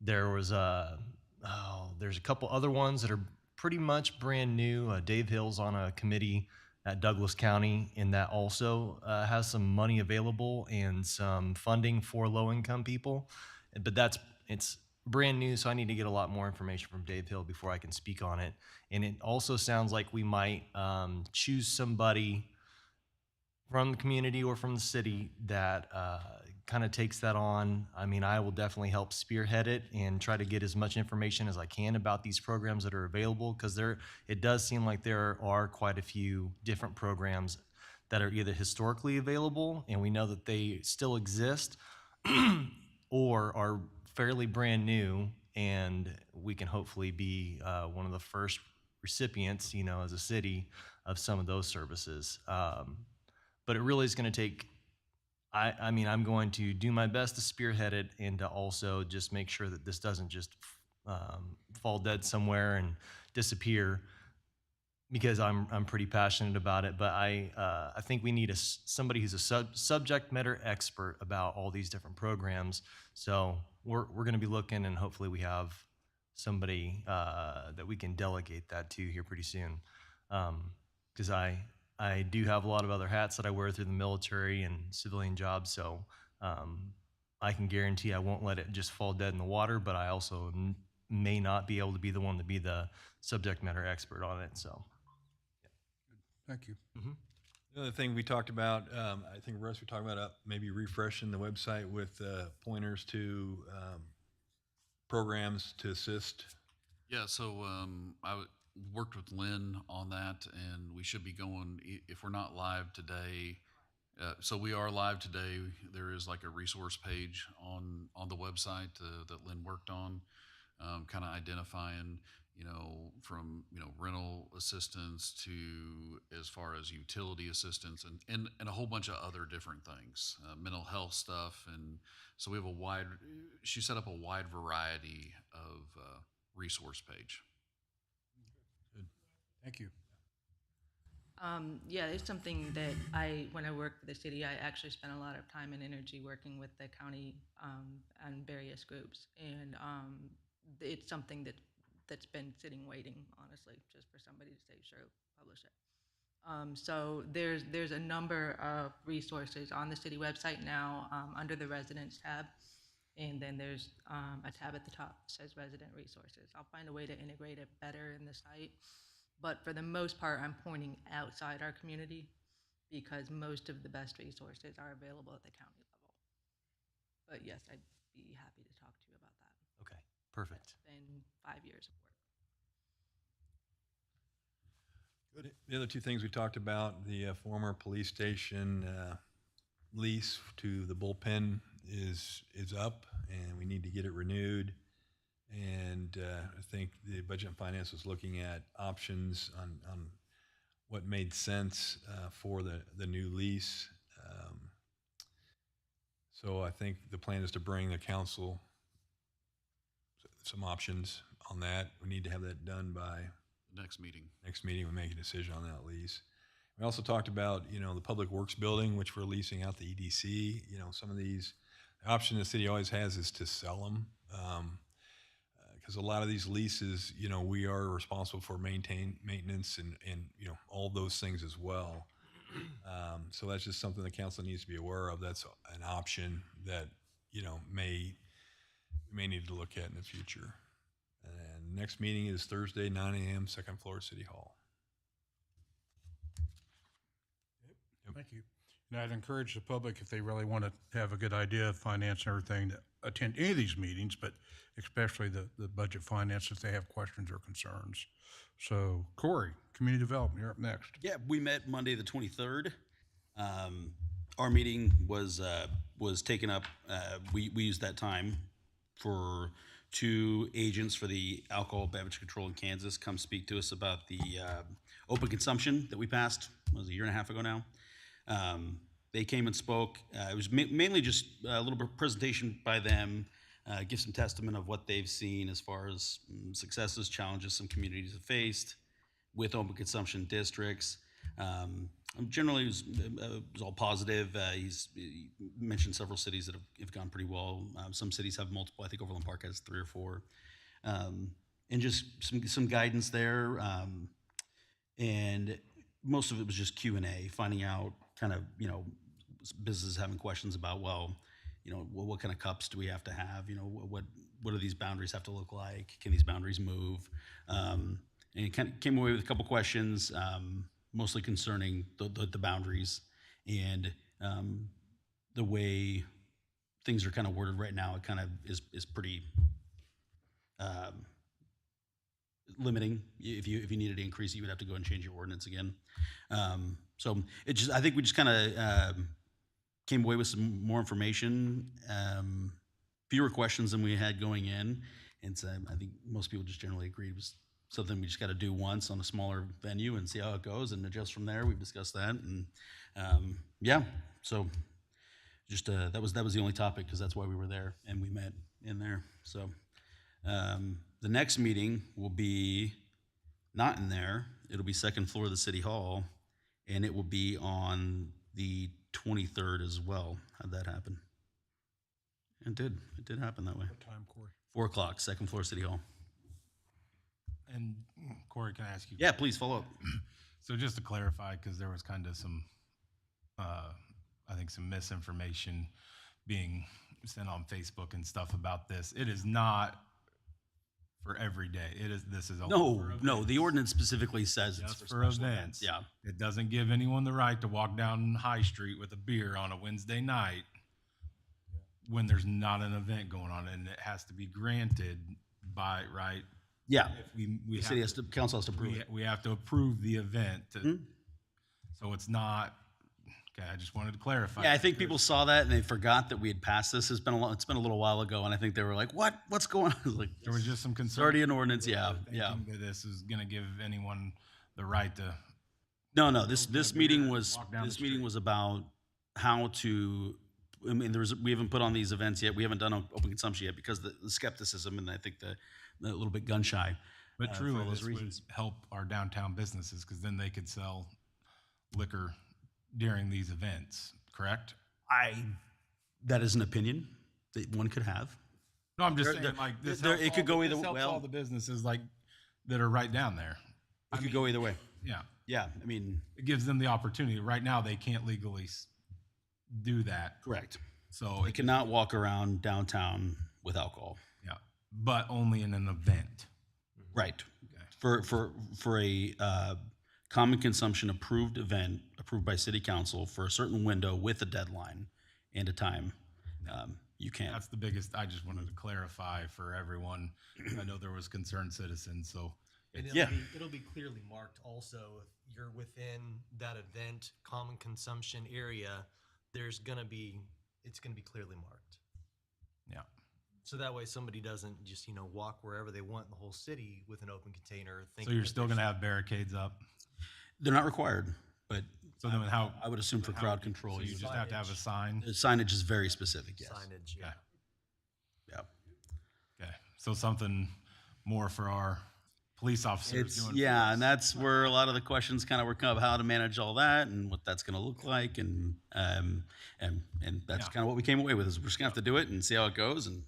There's a couple other ones that are pretty much brand new. Dave Hill's on a committee at Douglas County, and that also has some money available and some funding for low-income people. But it's brand new, so I need to get a lot more information from Dave Hill before I can speak on it. And it also sounds like we might choose somebody from the community or from the city that kind of takes that on. I mean, I will definitely help spearhead it and try to get as much information as I can about these programs that are available, because it does seem like there are quite a few different programs that are either historically available and we know that they still exist or are fairly brand new, and we can hopefully be one of the first recipients, as a city, of some of those services. But it really is going to take, I'm going to do my best to spearhead it and to also just make sure that this doesn't just fall dead somewhere and disappear, because I'm pretty passionate about it. But I think we need somebody who's a subject matter expert about all these different programs. So we're going to be looking, and hopefully we have somebody that we can delegate that to here pretty soon. Because I do have a lot of other hats that I wear through the military and civilian jobs, so I can guarantee I won't let it just fall dead in the water, but I also may not be able to be the one to be the subject matter expert on it. So, Thank you. Mm-hmm. The other thing we talked about, I think Russ, we talked about maybe refreshing the website with pointers to programs to assist. Yeah, so I worked with Lynn on that, and we should be going, if we're not live today, so we are live today. There is like a resource page on the website that Lynn worked on, kind of identifying, from, rental assistance to as far as utility assistance and a whole bunch of other different things, mental health stuff. And so we have she set up a wide variety of resource page. Thank you. Yeah, it's something that when I worked for the city, I actually spent a lot of time and energy working with the county and various groups. And it's something that's been sitting waiting, honestly, just for somebody to say, sure, publish it. So there's a number of resources on the city website now under the residents tab. And then there's a tab at the top that says resident resources. I'll find a way to integrate it better in the site. But for the most part, I'm pointing outside our community because most of the best resources are available at the county level. But yes, I'd be happy to talk to you about that. Okay, perfect. It's been 5 years of work. Good. The other two things we talked about, the former police station lease to the bullpen is up, and we need to get it renewed. And I think the Budget and Finance was looking at options on what made sense for the new lease. So I think the plan is to bring the council some options on that. We need to have that done by Next meeting. Next meeting, we make a decision on that lease. We also talked about, the Public Works building, which we're leasing out the EDC. Some of these, the option the city always has is to sell them. Because a lot of these leases, we are responsible for maintenance and all those things as well. So that's just something the council needs to be aware of. That's an option that, may need to look at in the future. And next meeting is Thursday, 9 a.m., second floor, City Hall. Thank you. And I'd encourage the public, if they really want to have a good idea of finance and everything, to attend any of these meetings, but especially the budget finance if they have questions or concerns. So Corey, Community Development, you're up next. Yeah, we met Monday the 23rd. Our meeting was taken up. We used that time for 2 agents for the alcohol beverage control in Kansas come speak to us about the open consumption that we passed. It was a year and a half ago now. They came and spoke. It was mainly just a little bit of presentation by them, give some testament of what they've seen as far as successes, challenges some communities have faced with open consumption districts. Generally, it was all positive. He mentioned several cities that have gone pretty well. Some cities have multiple. I think Overland Park has 3 or 4. And just some guidance there. And most of it was just Q&A, finding out kind of, businesses having questions about, what kind of cups do we have to have? What do these boundaries have to look like? Can these boundaries move? And it kind of came away with a couple questions, mostly concerning the boundaries and the way things are kind of worded right now. It kind of is pretty limiting. If you needed to increase it, you would have to go and change your ordinance again. So I think we just kind of came away with some more information, fewer questions than we had going in. And so I think most people just generally agreed it was something we just got to do once on a smaller venue and see how it goes and adjust from there. We've discussed that. And so just that was the only topic because that's why we were there and we met in there. So the next meeting will be not in there. It'll be second floor of the City Hall, and it will be on the 23rd as well. How'd that happen? It did happen that way. What time, Corey? 4 o'clock, second floor, City Hall. And Corey, can I ask you? Yeah, please follow up. So just to clarify, because there was kind of some, I think some misinformation being sent on Facebook and stuff about this. It is not for every day. This is only for No, the ordinance specifically says it's just for for special events. Yeah. It doesn't give anyone the right to walk down High Street with a beer on a Wednesday night when there's not an event going on, and it has to be granted by, right? Yeah. If we City have council has to approve it. we have to approve the event. So it's not, okay, I just wanted to clarify. Yeah, I think people saw that and they forgot that we had passed this. It's been a little while ago, and I think they were like, "What's going on?" I was like, There was just some concern. it's already an ordinance. Yeah, yeah. That this is going to give anyone the right to. No. This meeting was walk down the meeting was about how to. I mean, we haven't put on these events yet. We haven't done open consumption yet because the skepticism and I think the little bit gun shy. But for truly, all those this would reasons. help our downtown businesses because then they could sell liquor during these events. Correct? That is an opinion that one could have. No, I'm just There- saying, there- like this. there- helps it could all go the- either- this helps well- all the businesses like that are right down there. It could go either way. Yeah, Yeah, I mean, it gives them the opportunity. Right now, they can't legally do that. correct. So They cannot walk around downtown with alcohol. yeah, but only in an event. Right. Okay. For a common consumption approved event approved by city council for a certain window with a deadline and a time, you can. That's the biggest. I just wanted to clarify for everyone. I know there was concerned citizens, so And it's- it'll be clearly marked also if you're within that event common consumption area, it's gonna be clearly marked. yeah. So that way somebody doesn't just, walk wherever they want in the whole city with an open container. So thinking you're that still there's- going to have barricades up. They're not required, but So then how? I would assume for how- crowd control, So you just have to have a sign. the signage is very specific, yes. Signage, yeah. Yeah. Okay. So something more for our police officers doing. for us. And that's where a lot of the questions kind of were come up, how to manage all that and what that's going to look like, and that's kind of what we came away with. Is we're just going to have to do it and see how it goes and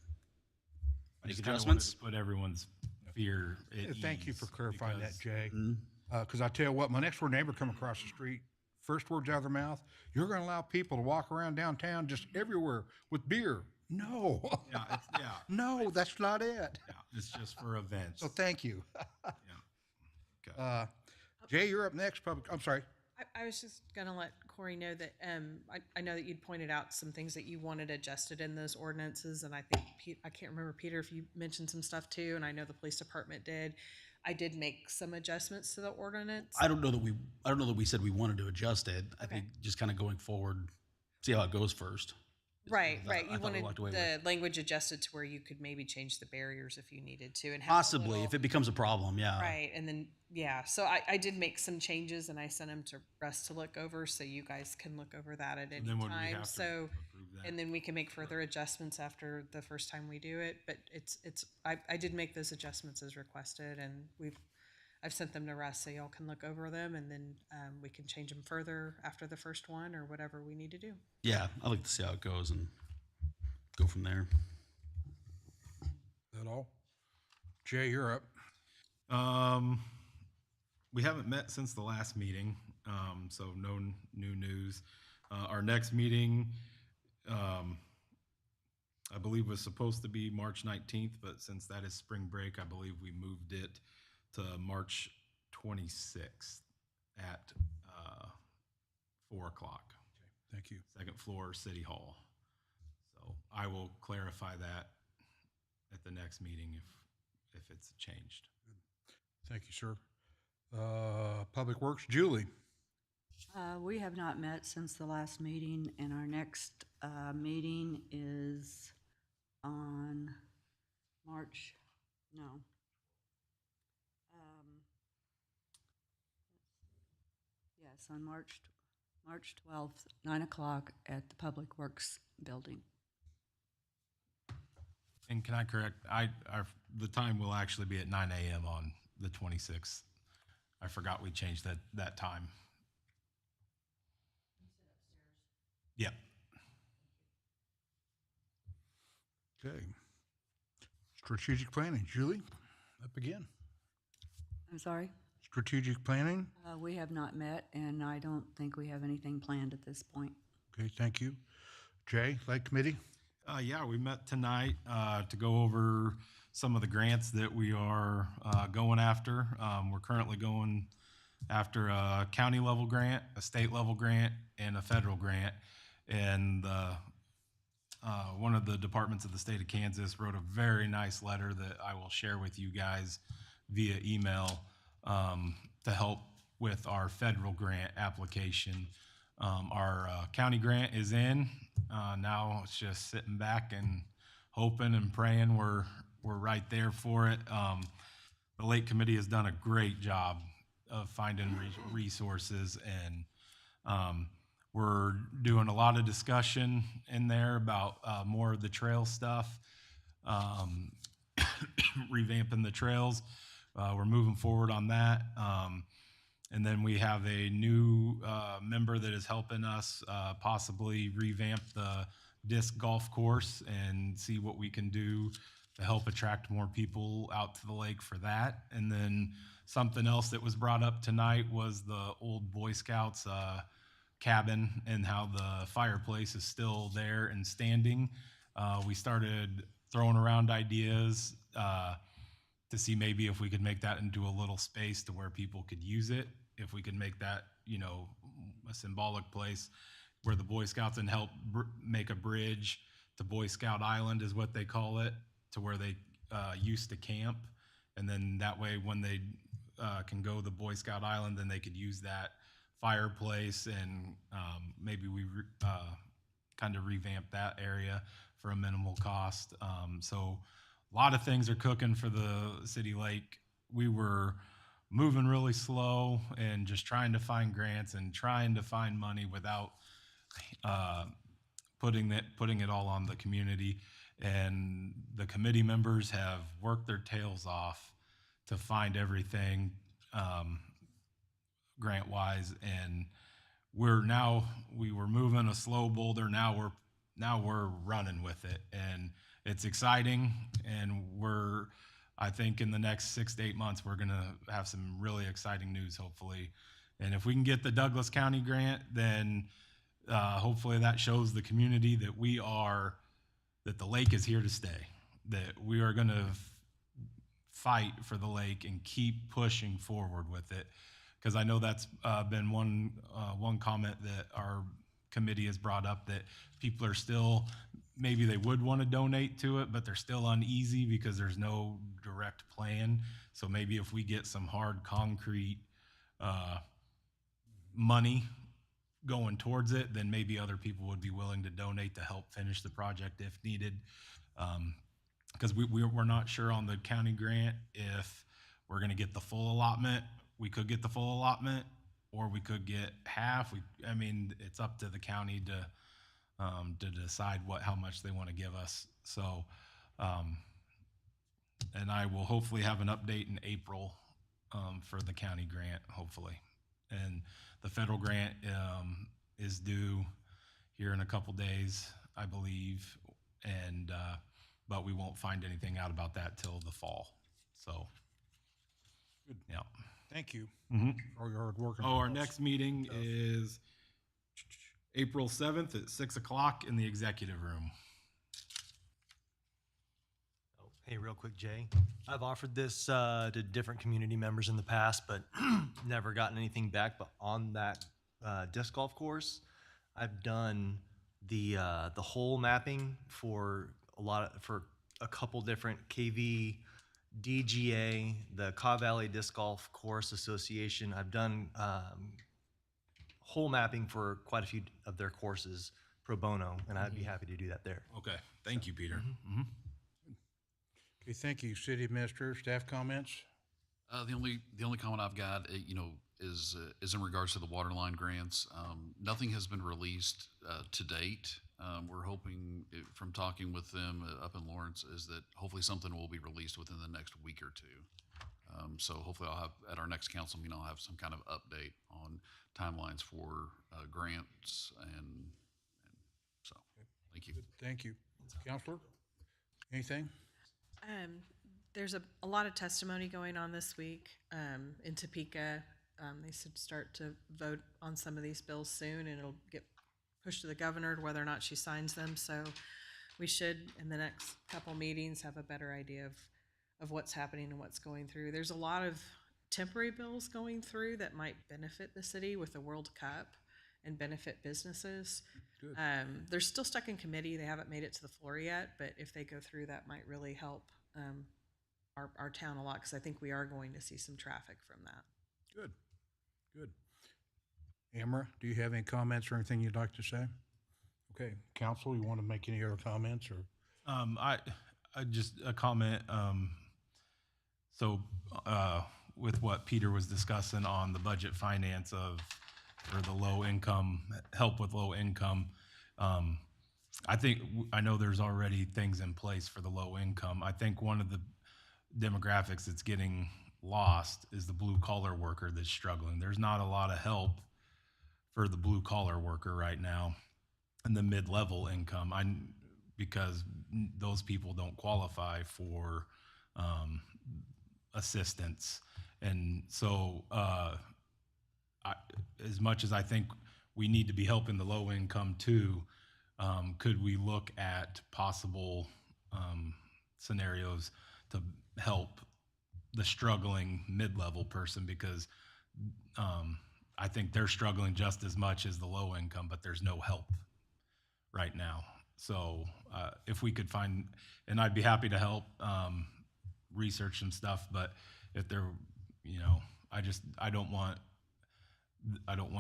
I make just kinda wanted adjustments. to put everyone's fear at Thank you for ease clarifying that, because- Jay. Mhm. Because I tell you what, my next door neighbor come across the street, first words out of their mouth, "You're going to allow people to walk around downtown just everywhere with beer?" No. Yeah, yeah. No, that's not it. Yeah, it's just for events. So thank you. Okay. Jay, you're up next. I'm sorry. I was just gonna let Corey know that, I know that you'd pointed out some things that you wanted adjusted in those ordinances, and I think I can't remember, Peter, if you mentioned some stuff too, and I know the police department did. I did make some adjustments to the ordinance. I don't know that we said we wanted to adjust it. I think just kind of going forward, see how it goes first. Right. I You thought we wanted walked away the language adjusted to where you could maybe change the barriers if you needed to, and have a Possibly, little- if it becomes a problem, yeah. Right, and then, yeah, so I did make some changes and I sent them to Russ to look over, so you guys can look over that at any then would we time, have to so. approve that? And then we can make further adjustments after the first time we do it, but I did make those adjustments as requested, and I've sent them to Russ, so y'all can look over them, and then, we can change them further after the first one, or whatever we need to do. Yeah, I'd like to see how it goes and go from there. That all? Jay, you're up. We haven't met since the last meeting, so no new news. Our next meeting, I believe was supposed to be March 19th, but since that is spring break, I believe we moved it to March 26th at 4 o'clock. Thank you. Second floor, City Hall. So I will clarify that at the next meeting if it's changed. Thank you, sir. Public Works, Julie. We have not met since the last meeting, and our next meeting is on March, no. Yes, on March 12th, 9 o'clock at the Public Works Building. And can I correct, the time will actually be at 9 a.m. on the 26th. I forgot we changed that time. Yep. Okay. Strategic planning, Julie, up again. I'm sorry? Strategic planning. We have not met, and I don't think we have anything planned at this point. Okay, thank you. Jay, Lake Committee. Yeah, we met tonight to go over some of the grants that we are going after. We're currently going after a county level grant, a state level grant, and a federal grant. And one of the departments of the state of Kansas wrote a very nice letter that I will share with you guys via email to help with our federal grant application. Our county grant is in. Now it's just sitting back and hoping and praying we're right there for it. The Lake Committee has done a great job of finding resources, and we're doing a lot of discussion in there about more of the trail stuff, revamping the trails. We're moving forward on that. And then we have a new member that is helping us possibly revamp the disc golf course and see what we can do to help attract more people out to the lake for that. And then something else that was brought up tonight was the old Boy Scouts cabin and how the fireplace is still there and standing. We started throwing around ideas to see maybe if we could make that into a little space to where people could use it. If we could make that, a symbolic place where the Boy Scouts and help make a bridge to Boy Scout Island is what they call it, to where they used to camp. And then that way when they can go to Boy Scout Island, then they could use that fireplace, and maybe we kind of revamp that area for a minimal cost. So a lot of things are cooking for the city lake. We were moving really slow and just trying to find grants and trying to find money without putting it all on the community. And the committee members have worked their tails off to find everything grant wise, and we were moving a slow boulder. Now we're running with it, and it's exciting. And I think in the next 6 to 8 months, we're going to have some really exciting news, hopefully. And if we can get the Douglas County grant, then hopefully that shows the community that the lake is here to stay, that we are going to fight for the lake and keep pushing forward with it. because I know that's been one comment that our committee has brought up, that people are still, maybe they would want to donate to it, but they're still uneasy because there's no direct plan. So maybe if we get some hard concrete money going towards it, then maybe other people would be willing to donate to help finish the project if needed. Because we're not sure on the county grant if we're going to get the full allotment. We could get the full allotment, or we could get half. I mean, it's up to the county to decide how much they want to give us. So, and I will hopefully have an update in April for the county grant, hopefully. And the federal grant is due here in a couple days, I believe, and but we won't find anything out about that till the fall. So, Good. yeah. Thank you Mhm. for your hard work. Oh, our next meeting is April 7th at 6 o'clock in the executive room. Hey, real quick, Jay. I've offered this to different community members in the past, but never gotten anything back. But on that disc golf course, I've done the hole mapping for a couple different KV, DGA, the Caw Valley Disc Golf Course Association. I've done hole mapping for quite a few of their courses pro bono, and I'd be happy to do that there. Okay, thank you, Peter. Okay, thank you. City Administrator, staff comments? The only comment I've got, is in regards to the water line grants. Nothing has been released to date. We're hoping, from talking with them up in Lawrence, is that hopefully something will be released within the next week or two. So hopefully I'll have, at our next council meeting, I'll have some kind of update on timelines for grants and so, thank you. Thank you. Counselor, anything? There's a lot of testimony going on this week in Topeka. They should start to vote on some of these bills soon, and it'll get pushed to the governor whether or not she signs them. So we should, in the next couple meetings, have a better idea of what's happening and what's going through. There's a lot of temporary bills going through that might benefit the city with the World Cup and benefit businesses. Good. They're still stuck in committee. They haven't made it to the floor yet, but if they go through, that might really help our town a lot, because I think we are going to see some traffic from that. Good, good. Amara, do you have any comments or anything you'd like to say? Okay, council, you want to make any other comments or? I just a comment. So with what Peter was discussing on the budget finance for the low income, help with low income, I know there's already things in place for the low income. I think one of the demographics that's getting lost is the blue collar worker that's struggling. There's not a lot of help for the blue collar worker right now and the mid-level income. Because those people don't qualify for assistance. And so as much as I think we need to be helping the low income too, could we look at possible scenarios to help the struggling mid-level person? Because I think they're struggling just as much as the low income, but there's no help right now. So if we could find, and I'd be happy to help research some stuff, but if they're, I don't want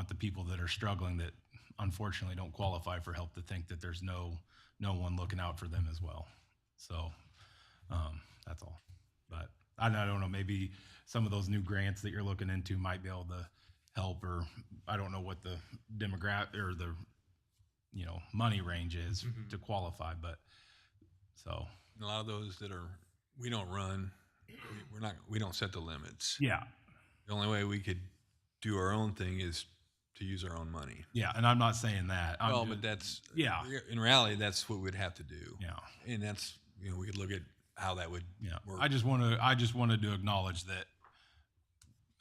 the people that are struggling that unfortunately don't qualify for help to think that there's no one looking out for them as well. So that's all. But I don't know, maybe some of those new grants that you're looking into might be able to help, or I don't know what the demographic or the money range is to qualify, but so A lot of those we don't run, we don't set the limits. yeah. The only way we could do our own thing is to use our own money. Yeah, and I'm not saying that. But that's, in reality, that's what we'd have to do. Yeah. And that's, we could look at how that would work. I just wanted to acknowledge that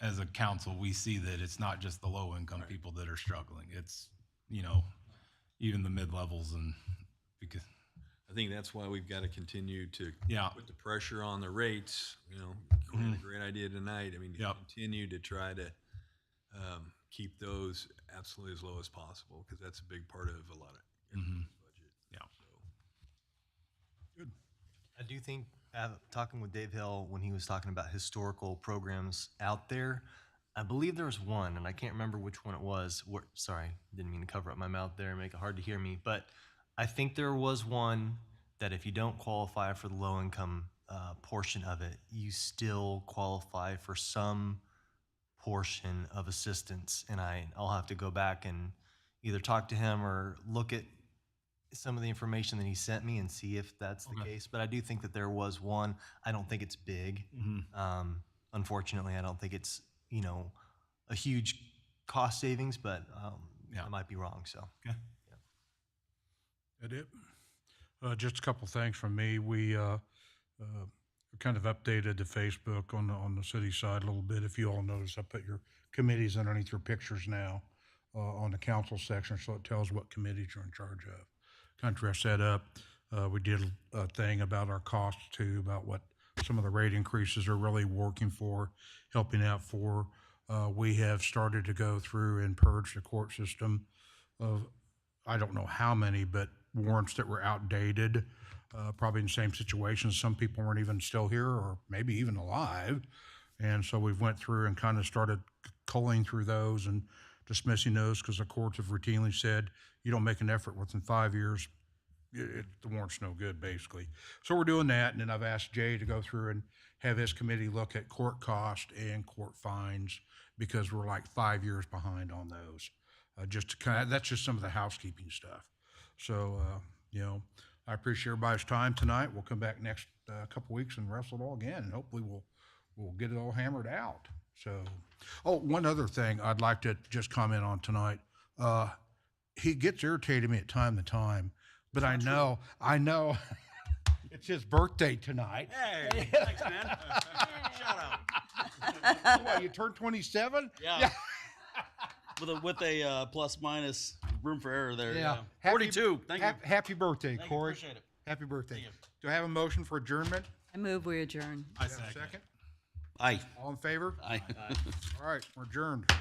as a council, we see that it's not just the low income people that are struggling. It's, even the mid levels, and because I think that's why we've got to continue to Yeah. put the pressure on the rates. Corey had a great idea tonight. I mean, Yep. continue to try to keep those absolutely as low as possible, because that's a big part of a lot of everybody's budget. Yeah. So, I do think, talking with Dave Hill when he was talking about historical programs out there, I believe there was one, and I can't remember which one it was. Sorry, didn't mean to cover up my mouth there and make it hard to hear me, but I think there was one that if you don't qualify for the low income portion of it, you still qualify for some portion of assistance. And I'll have to go back and either talk to him or look at some of the information that he sent me and see if that's the case. But I do think that there was one. I don't think it's big. Unfortunately, I don't think it's, a huge cost savings, but I might be wrong. So, Okay. That it? Just a couple things from me. We kind of updated the Facebook on the city side a little bit. If you all notice, I put your committees underneath your pictures now on the council section, so it tells what committees you're in charge of. Country I set up, we did a thing about our costs too, about what some of the rate increases are really working for, helping out for. We have started to go through and purge the court system of, I don't know how many, but warrants that were outdated, probably in the same situation. Some people weren't even still here or maybe even alive. And so we've went through and kind of started culling through those and dismissing those because the courts have routinely said, you don't make an effort within 5 years, the warrant's no good, basically. So we're doing that. And then I've asked Jay to go through and have his committee look at court cost and court fines because we're like 5 years behind on those. Just to kind of, that's just some of the housekeeping stuff. So, I appreciate everybody's time tonight. We'll come back next couple weeks and wrestle it all again, and hopefully we'll get it all hammered out. So, one other thing I'd like to just comment on tonight. He gets irritated at me at time to time, but I know it's his birthday tonight. Hey, thanks, man. Shout out. What, you turned 27? Yeah. with a plus minus room for error there. Yeah. 42. Thank you. Happy birthday, Thank you. Corey. Appreciate it. Happy birthday. Thank you. Do I have a motion for adjournment? I move we adjourn. I Do I have a second? Aye. All in favor? Aye. All right, we're adjourned.